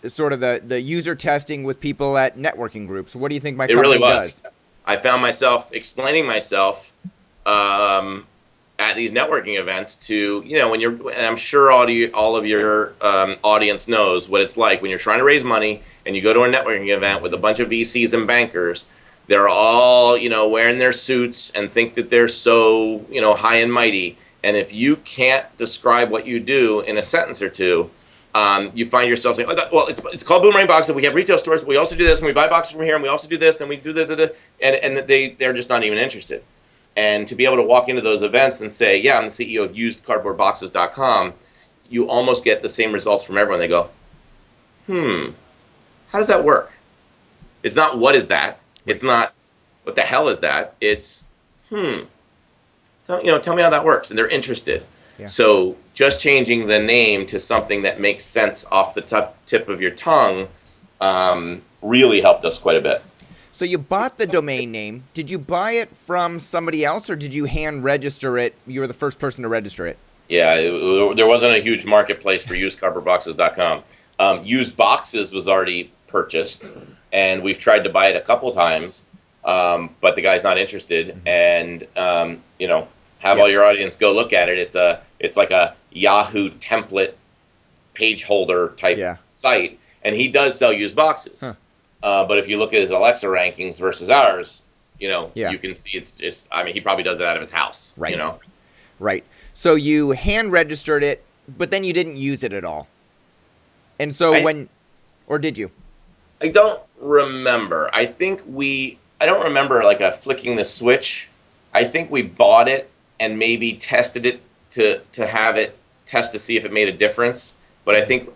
sort of the user testing with people at networking groups. What do you think my company really was. does? I found myself explaining myself at these networking events to, and I'm sure all of your audience knows what it's like when you're trying to raise money and you go to a networking event with a bunch of VCs and bankers. They're all, wearing their suits and think that they're so, high and mighty. And if you can't describe what you do in a sentence or two, you find yourself saying, well, it's called Boomerang Boxes. We have retail stores, but we also do this, and we buy boxes from here, and we also do this, and we do that, and they're just not even interested. And to be able to walk into those events and say, yeah, I'm the CEO of usedcardboardboxes.com, you almost get the same results from everyone. They go, how does that work? It's not what is that? It's not what the hell is that? It's, tell me how that works. And they're interested. Yeah. So just changing the name to something that makes sense off the tip of your tongue really helped us quite a bit. So you bought the domain name. Did you buy it from somebody else, or did you hand register it? You were the first person to register it. Yeah, there wasn't a huge marketplace for usedcardboardboxes.com. Used Boxes was already purchased, and we've tried to buy it a couple times, but the guy's not interested. And have all your audience go look at it. It's like a Yahoo template page holder type site, and he does sell used boxes. Huh. But if you look at his Alexa rankings versus ours, you can see it's just, he probably does it out of his house, right. Right. So you hand registered it, but then you didn't use it at all. And so or did you? I don't remember. I don't remember like a flicking the switch. I think we bought it and maybe tested it to have it test to see if it made a difference. But I think,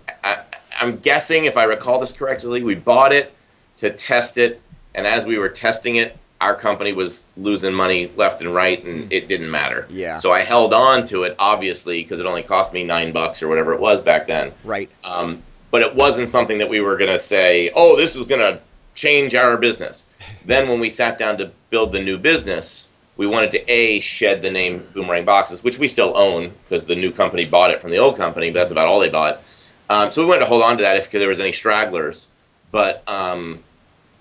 I'm guessing if I recall this correctly, we bought it to test it, and as we were testing it, our company was losing money left and right, and it didn't matter. Yeah. So I held on to it, obviously, because it only cost me $9 or whatever it was back then. Right. But it wasn't something that we were going to say, oh, this is going to change our business. Then when we sat down to build the new business, we wanted to, shed the name Boomerang Boxes, which we still own because the new company bought it from the old company, but that's about all they bought. So we wanted to hold on to that if there was any stragglers. But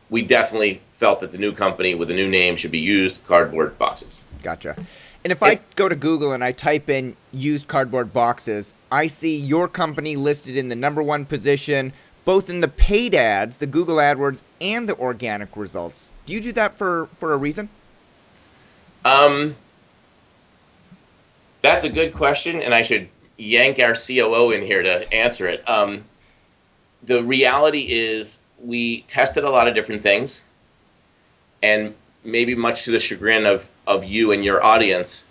we definitely felt that the new company with the new name should be Used Cardboard Boxes. Gotcha. And if I go to Google and I type in used cardboard boxes, I see your company listed in the #1 position, both in the paid ads, the Google AdWords, and the organic results. Do you do that for a reason? That's a good question, and I should yank our COO in here to answer it. The reality is we tested a lot of different things, and maybe much to the chagrin of you and your audience,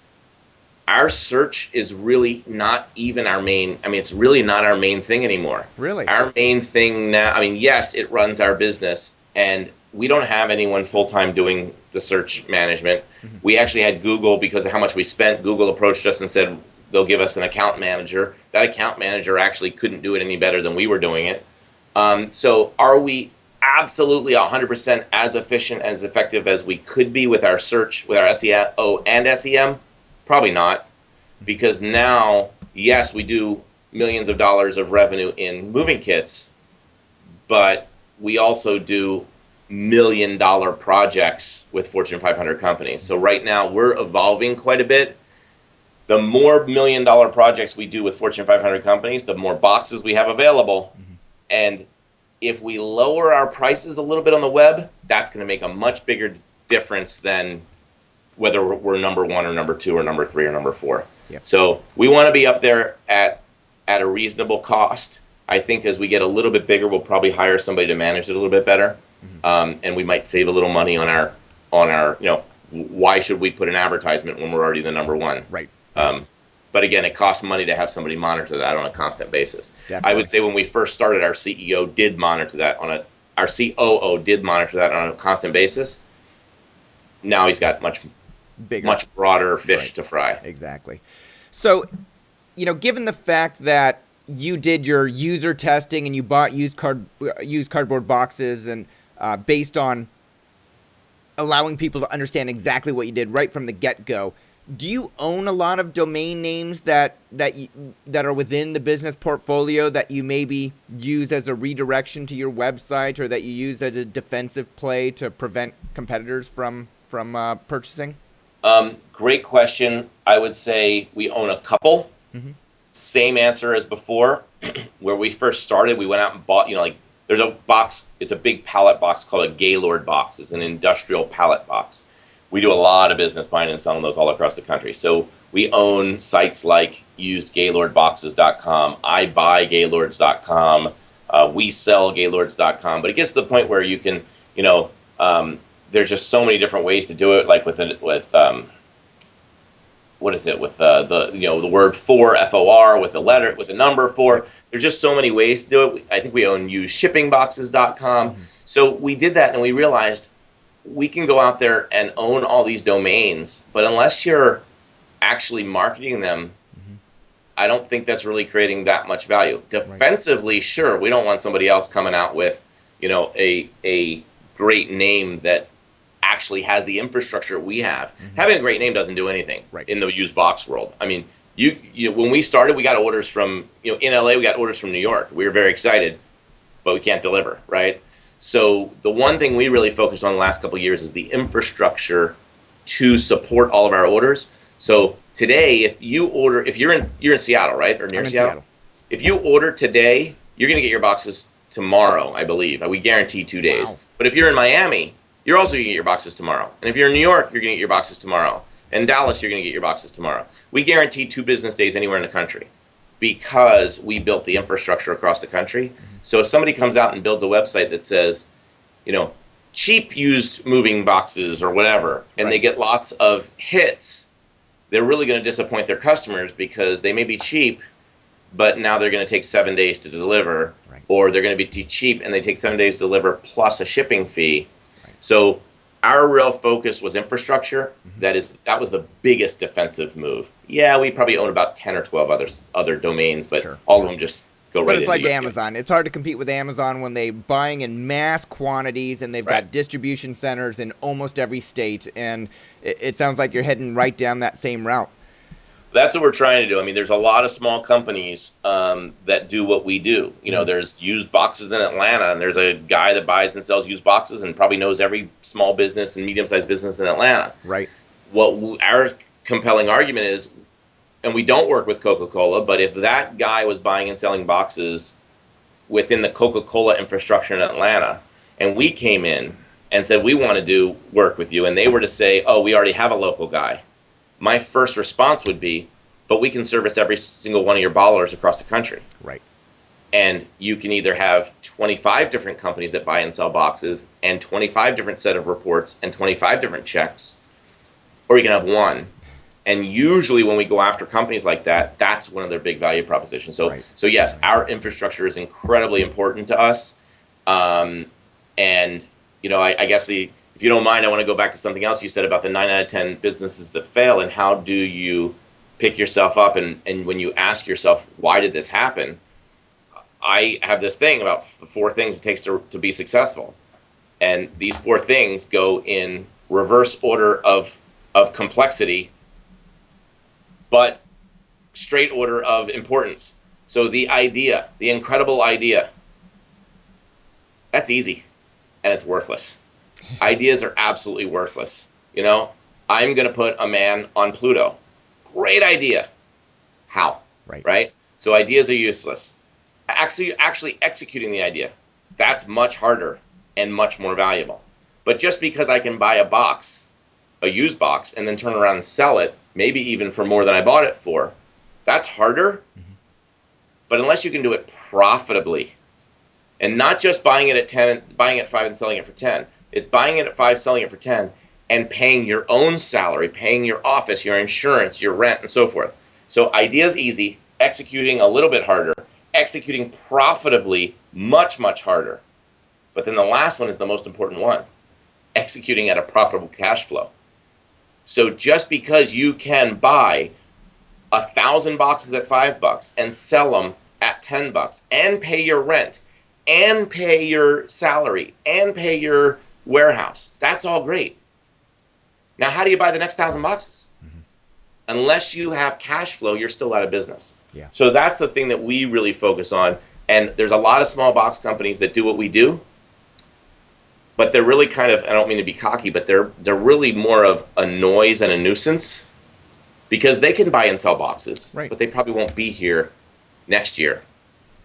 our search is really not even our main, it's really not our main thing anymore. Really? Our main thing now, yes, it runs our business, and we don't have anyone full-time doing the search management. Mm-hmm. We actually had Google, because of how much we spent, Google approached us and said they'll give us an account manager. That account manager actually couldn't do it any better than we were doing it. So are we absolutely 100% as efficient, as effective as we could be with our search, with our SEO and SEM? Probably not, because now, yes, we do millions of dollars of revenue in moving kits, but we also do $1 million projects with Fortune 500 companies. So right now we're evolving quite a bit. The more $1 million projects we do with Fortune 500 companies, the more boxes we have available. And if we lower our prices a little bit on the web, that's going to make a much bigger difference than whether we're number one or number two or number three or number four. Yep. So we want to be up there at a reasonable cost. I think as we get a little bit bigger, we'll probably hire somebody to manage it a little bit better. And we might save a little money on our, why should we put an advertisement when we're already the number one? Right. But again, it costs money to have somebody monitor that on a constant basis. Definitely. I would say when we first started, our CEO did monitor that our COO did monitor that on a constant basis. Now he's got much broader fish to fry. Exactly. So, given the fact that you did your user testing and you bought used cardboard boxes and based on allowing people to understand exactly what you did right from the get-go, do you own a lot of domain names that are within the business portfolio that you maybe use as a redirection to your website, or that you use as a defensive play to prevent competitors from purchasing? Great question. I would say we own a couple. Same answer as before. Where we first started, we went out and bought, there's a box, it's a big pallet box called a Gaylord box. It's an industrial pallet box. We do a lot of business buying and selling those all across the country. So we own sites like usedgaylordboxes.com, ibuygaylords.com, we sell gaylords.com. But it gets to the point where you can, there's just so many different ways to do it, like with the word for, FOR, with the letter, with the number for. There's just so many ways to do it. I think we own usedshippingboxes.com. So we did that and we realized we can go out there and own all these domains, but unless you're actually marketing them, I don't think that's really creating that much value. Defensively, sure, we don't want somebody else coming out with, a great name that actually has the infrastructure we have. Having a great name doesn't do anything in the used box world. I mean, when we started, we got orders from, in LA, we got orders from New York. We were very excited, but we can't deliver, right? So the one thing we really focused on the last couple of years is the infrastructure to support all of our orders. So today, if you're in Seattle, right? Or near Seattle? If you order today, you're going to get your boxes tomorrow, I believe. We guarantee 2 days. Wow. But if you're in Miami, you're also going to get your boxes tomorrow. And if you're in New York, you're going to get your boxes tomorrow. In Dallas, you're going to get your boxes tomorrow. We guarantee 2 business days anywhere in the country because we built the infrastructure across the country. So if somebody comes out and builds a website that says, cheap used moving boxes or whatever, and they get lots of hits, they're really going to disappoint their customers because they may be cheap, but now they're going to take 7 days to deliver, or they're going to be too cheap and they take 7 days to deliver plus a shipping fee. So our real focus was infrastructure. That was the biggest defensive move. Yeah, we probably own about 10 or 12 other domains, but all of them just go right into. But it's like Amazon. It's hard to compete with Amazon when they're buying in mass quantities and they've got distribution centers in almost every state. And it sounds like you're heading right down that same route. That's what we're trying to do. I mean, there's a lot of small companies that do what we do. There's used boxes in Atlanta, and there's a guy that buys and sells used boxes and probably knows every small business and medium-sized business in Atlanta. Right. What our compelling argument is, and we don't work with Coca-Cola, but if that guy was buying and selling boxes within the Coca-Cola infrastructure in Atlanta, and we came in and said, we want to do work with you, and they were to say, oh, we already have a local guy, my first response would be, but we can service every single one of your ballers across the country. Right. And you can either have 25 different companies that buy and sell boxes and 25 different set of reports and 25 different checks, or you can have one. And usually when we go after companies like that, that's one of their big value propositions. So, so yes, our infrastructure is incredibly important to us. And, I guess if you don't mind, I want to go back to something else you said about the 9 out of 10 businesses that fail, and how do you pick yourself up? And when you ask yourself, why did this happen? I have this thing about the 4 things it takes to be successful. And these 4 things go in reverse order of complexity, but straight order of importance. So the idea, the incredible idea, that's easy, and it's worthless. Ideas are absolutely worthless. You know, I'm going to put a man on Pluto. Great idea. How? Right? So ideas are useless. Actually executing the idea, that's much harder and much more valuable. But just because I can buy a used box, and then turn around and sell it, maybe even for more than I bought it for, that's harder. But unless you can do it profitably, and not just buying it at 10, buying it at 5 and selling it for 10, it's buying it at 5, selling it for 10, and paying your own salary, paying your office, your insurance, your rent, and so forth. So ideas easy, executing a little bit harder, executing profitably much, much harder. But then the last one is the most important one, executing at a profitable cash flow. So just because you can buy 1,000 boxes at $5 and sell them at $10 and pay your rent and pay your salary and pay your warehouse, that's all great. Now, how do you buy the next 1,000 boxes? Unless you have cash flow, you're still out of business. Yeah. So that's the thing that we really focus on. And there's a lot of small box companies that do what we do, but they're really kind of, I don't mean to be cocky, but they're really more of a noise and a nuisance, because they can buy and sell boxes, right, but they probably won't be here next year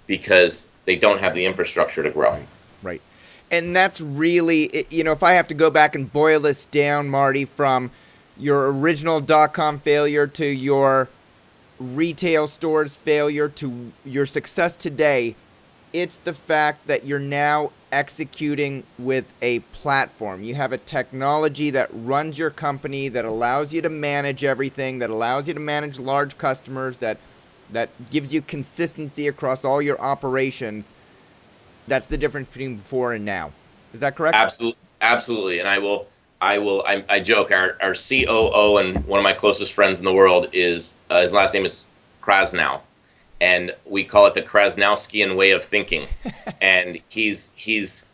because they don't have the infrastructure to grow. Right. And that's really, you know, if I have to go back and boil this down, Marty, from your original .com failure to your retail stores failure to your success today, it's the fact that you're now executing with a platform. You have a technology that runs your company, that allows you to manage everything, that allows you to manage large customers, that gives you consistency across all your operations. That's the difference between before and now. Is that correct? Absolutely. And I joke, our COO and one of my closest friends in the world is, his last name is Krasnow. And we call it the Krasnowskian way of thinking. And he's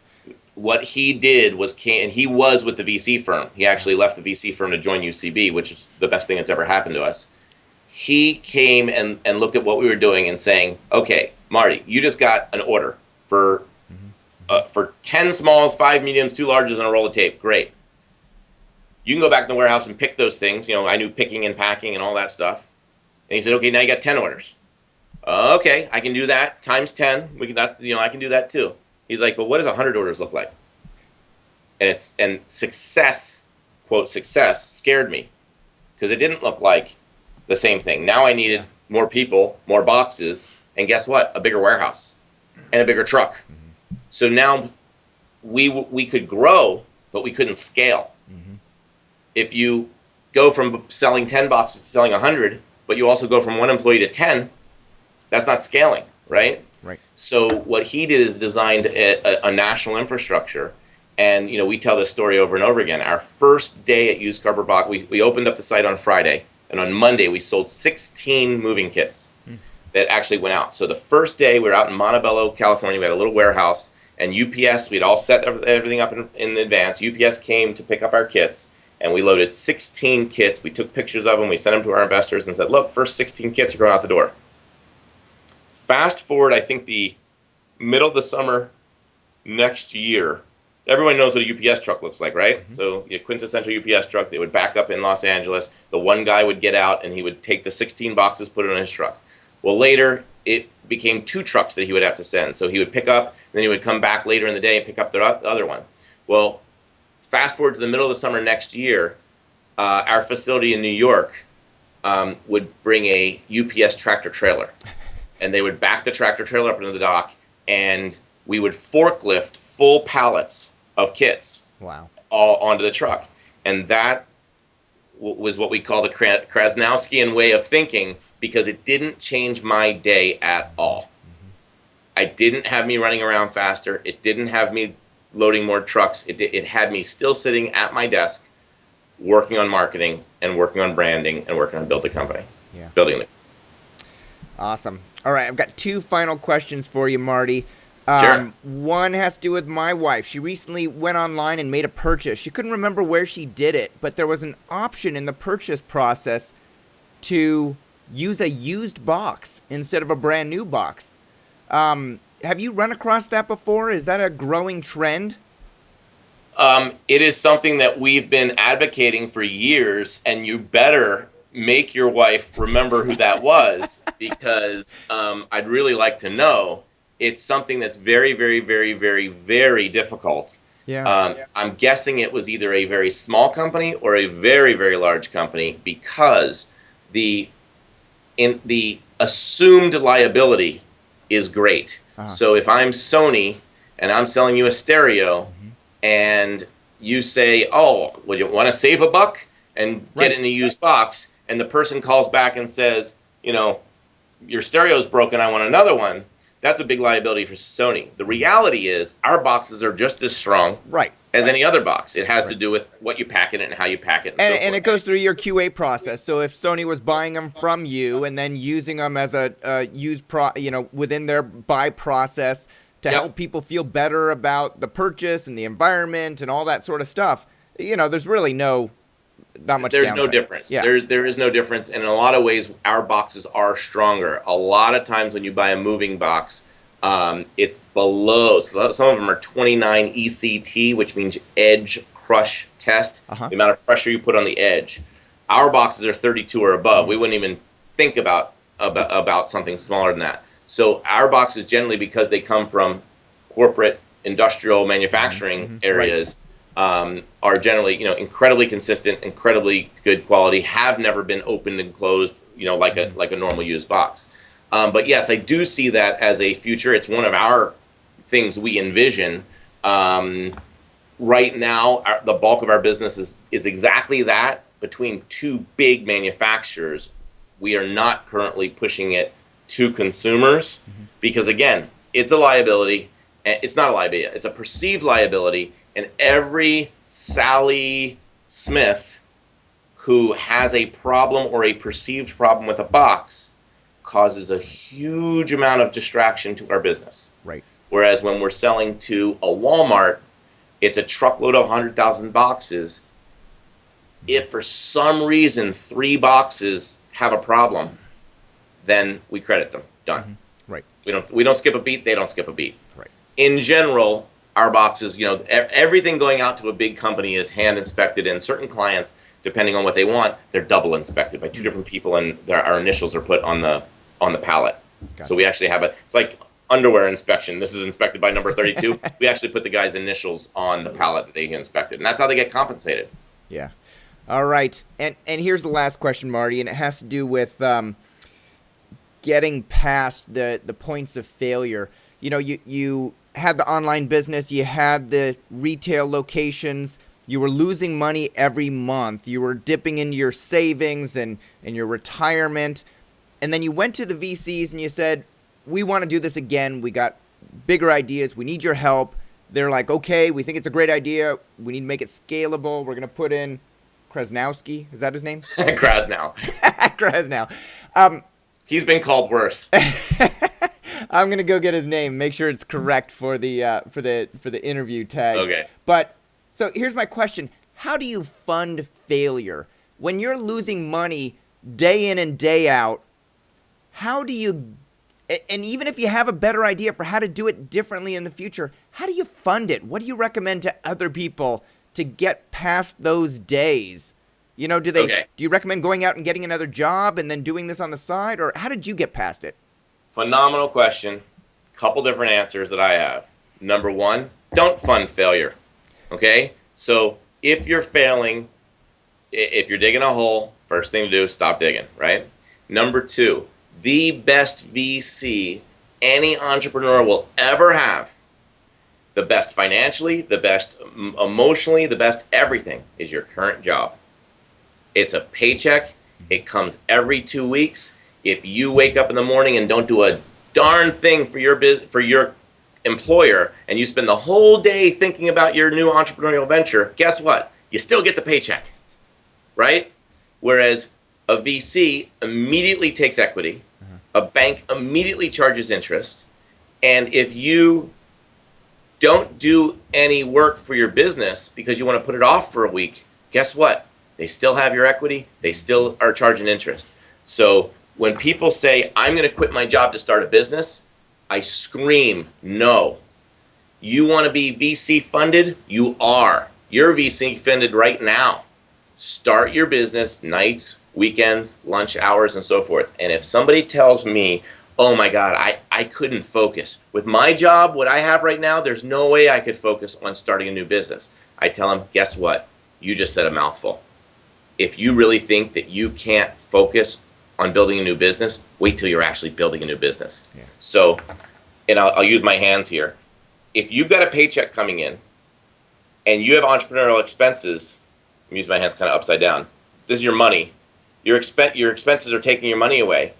what he did was and he was with the VC firm. He actually left the VC firm to join UCB, which is the best thing that's ever happened to us. He came and looked at what we were doing and saying, okay, Marty, you just got an order for 10 smalls, 5 mediums, 2 larges, and a roll of tape. Great. You can go back in the warehouse and pick those things. You know, I knew picking and packing and all that stuff. And he said, okay, now you got 10 orders. Okay, I can do that times 10. I can do that too. He's like, but what does 100 orders look like? And success, quote success, scared me because it didn't look like the same thing. Now I needed more people, more boxes, and guess what? A bigger warehouse and a bigger truck. So now we could grow, but we couldn't scale. If you go from selling 10 boxes to selling 100, but you also go from 1 employee to 10, that's not scaling, right? Right. So what he did is designed a national infrastructure. And, you know, we tell this story over and over again. Our first day at Used Cardboard Box, we opened up the site on Friday. And on Monday, we sold 16 moving kits that actually went out. So the first day, we were out in Montebello, California. We had a little warehouse. And UPS, we'd all set everything up in advance. UPS came to pick up our kits. And we loaded 16 kits. We took pictures of them. We sent them to our investors and said, look, first 16 kits are going out the door. Fast forward, I think the middle of the summer next year, everyone knows what a UPS truck looks like, right? So a quintessential UPS truck, they would back up in Los Angeles. The one guy would get out and he would take the 16 boxes, put it on his truck. Well, later it became 2 trucks that he would have to send. So he would pick up, and then he would come back later in the day and pick up the other one. Well, fast forward to the middle of the summer next year, our facility in New York would bring a UPS tractor trailer. And they would back the tractor trailer up into the dock, and we would forklift full pallets of kits all onto the truck. And that was what we call the Krasnowskian way of thinking, because it didn't change my day at all. I didn't have me running around faster. It didn't have me loading more trucks. It had me still sitting at my desk working on marketing and working on branding and working on building the company. Awesome. All right, I've got two final questions for you, Marty. Sure. One has to do with my wife. She recently went online and made a purchase. She couldn't remember where she did it, but there was an option in the purchase process to use a used box instead of a brand new box. Have you run across that before? Is that a growing trend? It is something that we've been advocating for years, and you better make your wife remember who that was, because I'd really like to know. It's something that's very, very, very, very, very difficult. Yeah. I'm guessing it was either a very small company or a very, very large company, because the assumed liability is great. So if I'm Sony and I'm selling you a stereo, and you say, "Oh, well, you want to save a buck and get it in a used box," and the person calls back and says, "Your stereo's broken, I want another one," that's a big liability for Sony. The reality is our boxes are just as strong as any other box. It has to do with what you pack in it and how you pack it. And it goes through your QA process. So if Sony was buying them from you and then using them as a used within their buy process to help people feel better about the purchase and the environment and all that sort of stuff, there's really not much There's downside. no difference. Yeah. There is no difference. And in a lot of ways, our boxes are stronger. A lot of times when you buy a moving box, it's below. So some of them are 29 ECT, which means edge crush test, the amount of pressure you put on the edge. Our boxes are 32 or above. We wouldn't even think about something smaller than that. So our boxes, generally, because they come from corporate industrial manufacturing areas, are generally incredibly consistent, incredibly good quality, have never been opened and closed like a normal used box. But yes, I do see that as a future. It's one of our things we envision. Right now, the bulk of our business is exactly that. Between two big manufacturers, we are not currently pushing it to consumers because, again, it's a liability. It's not a liability. It's a perceived liability. And every Sally Smith who has a problem or a perceived problem with a box causes a huge amount of distraction to our business. Right. Whereas when we're selling to a Walmart, it's a truckload of 100,000 boxes. If for some reason 3 boxes have a problem, then we credit them. Done. Right. We don't skip a beat. They don't skip a beat. Right. In general, our boxes, everything going out to a big company is hand inspected, and certain clients, depending on what they want, they're double inspected by 2 different people, and our initials are put on the pallet. Gotcha. So we actually have it's like underwear inspection. This is inspected by number 32. We actually put the guy's initials on the pallet that they inspected, and that's how they get compensated. Yeah. All right. And here's the last question, Marty, and it has to do with getting past the points of failure. You had the online business, you had the retail locations, you were losing money every month, you were dipping into your savings and your retirement, and then you went to the VCs and you said, "We want to do this again. We got bigger ideas. We need your help." They're like, "Okay, we think it's a great idea. We need to make it scalable. We're going to put in Krasnowski." Is that his name? Krasnow. Krasnow. He's been called worse. I'm gonna go get his name, make sure it's correct for the interview tag. Okay. But so here's my question: how do you fund failure when you're losing money day in and day out? How do you? And even if you have a better idea for how to do it differently in the future, how do you fund it? What do you recommend to other people to get past those days? Do you recommend going out and getting another job and then doing this on the side, or how did you get past it? Phenomenal question. Couple different answers that I have. Number 1, don't fund failure. Okay? So if you're failing, if you're digging a hole, first thing to do is stop digging, right? Number 2, the best VC any entrepreneur will ever have, the best financially, the best emotionally, the best everything, is your current job. It's a paycheck. It comes every 2 weeks. If you wake up in the morning and don't do a darn thing for your employer, and you spend the whole day thinking about your new entrepreneurial venture, guess what? You still get the paycheck, right? Whereas a VC immediately takes equity, a bank immediately charges interest. And if you don't do any work for your business because you want to put it off for a week, guess what? They still have your equity. They still are charging interest. So when people say, I'm going to quit my job to start a business, I scream, no. You want to be VC funded? You are. You're VC funded right now. Start your business nights, weekends, lunch hours, and so forth. And if somebody tells me, oh my God, I couldn't focus. With my job, what I have right now, there's no way I could focus on starting a new business. I tell them, guess what? You just said a mouthful. If you really think that you can't focus on building a new business, wait till you're actually building a new business. Yeah. So, and I'll use my hands here. If you've got a paycheck coming in and you have entrepreneurial expenses, I'm using my hands kind of upside down. This is your money. Your expenses are taking your money away.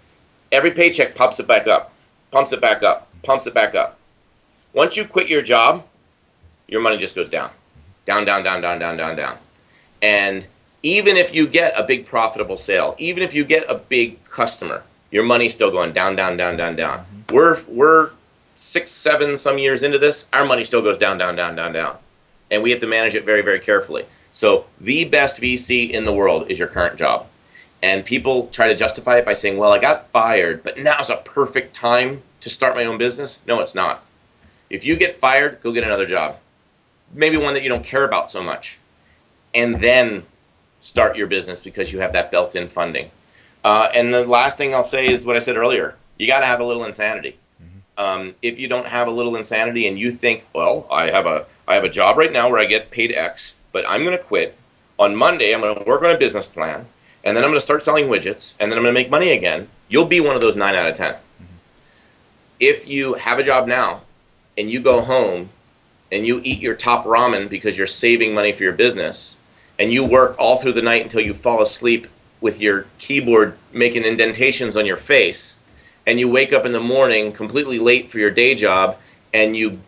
Every paycheck pumps it back up, pumps it back up, pumps it back up. Once you quit your job, your money just goes down. Down, down, down, down, down, down, down. And even if you get a big profitable sale, even if you get a big customer, your money's still going down, down, down, down, down. We're 6, 7 some years into this, our money still goes down, down, down, down, down. And we have to manage it very, very carefully. So the best VC in the world is your current job. And people try to justify it by saying, well, I got fired, but now's a perfect time to start my own business. No, it's not. If you get fired, go get another job. Maybe one that you don't care about so much. And then start your business because you have that built-in funding. And the last thing I'll say is what I said earlier. You got to have a little insanity. If you don't have a little insanity and you think, well, I have a job right now where I get paid X, but I'm going to quit. On Monday, I'm going to work on a business plan. And then I'm going to start selling widgets, and then I'm going to make money again. You'll be one of those 9 out of 10. If you have a job now, and you go home, and you eat your top ramen because you're saving money for your business, and you work all through the night until you fall asleep with your keyboard making indentations on your face, and you wake up in the morning completely late for your day job, and you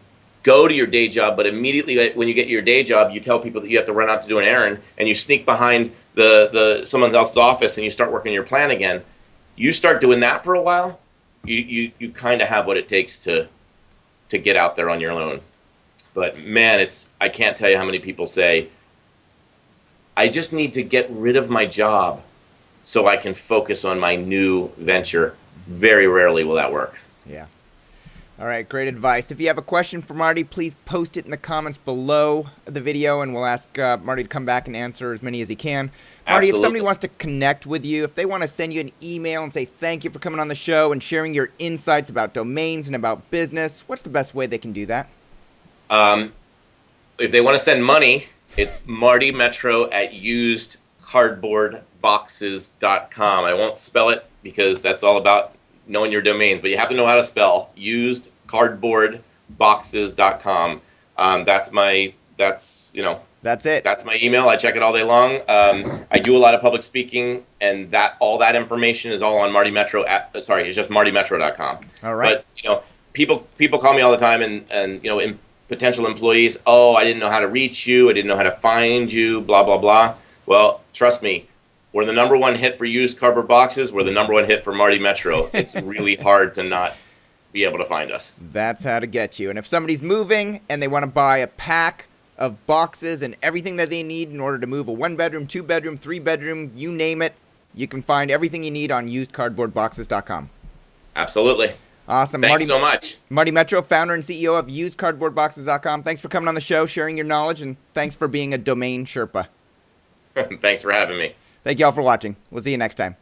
go to your day job, but immediately when you get to your day job, you tell people that you have to run out to do an errand, and you sneak behind someone else's office and you start working your plan again. You start doing that for a while, you kind of have what it takes to get out there on your own. But man, I can't tell you how many people say, I just need to get rid of my job so I can focus on my new venture. Very rarely will that work. Yeah. All right, great advice. If you have a question for Marty, please post it in the comments below the video, and we'll ask Marty to come back and answer as many as he can. Marty, If somebody wants to connect with you, if they want to send you an email and say thank you for coming on the show and sharing your insights about domains and about business, what's the best way they can do that? If they want to send money, it's Marty Metro at usedcardboardboxes.com. I won't spell it because that's all about knowing your domains, but you have to know how to spell usedcardboardboxes.com. That's it. That's my email. I check it all day long. I do a lot of public speaking, and all that information is all on Marty Metro it's just martymetro.com. All right. But people call me all the time, and potential employees, oh, I didn't know how to reach you, I didn't know how to find you, blah blah blah. Well, trust me, we're the #1 hit for used cardboard boxes. We're the #1 hit for Marty Metro. It's really hard to not be able to find us. That's how to get you. And if somebody's moving and they want to buy a pack of boxes and everything that they need in order to move a 1-bedroom, 2-bedroom, 3-bedroom, you name it, you can find everything you need on usedcardboardboxes.com. Absolutely. Awesome. Thanks so much. Marty Metro, founder and CEO of usedcardboardboxes.com. Thanks for coming on the show, sharing your knowledge, and thanks for being a domain Sherpa. Thanks for having me. Thank you all for watching. We'll see you next time.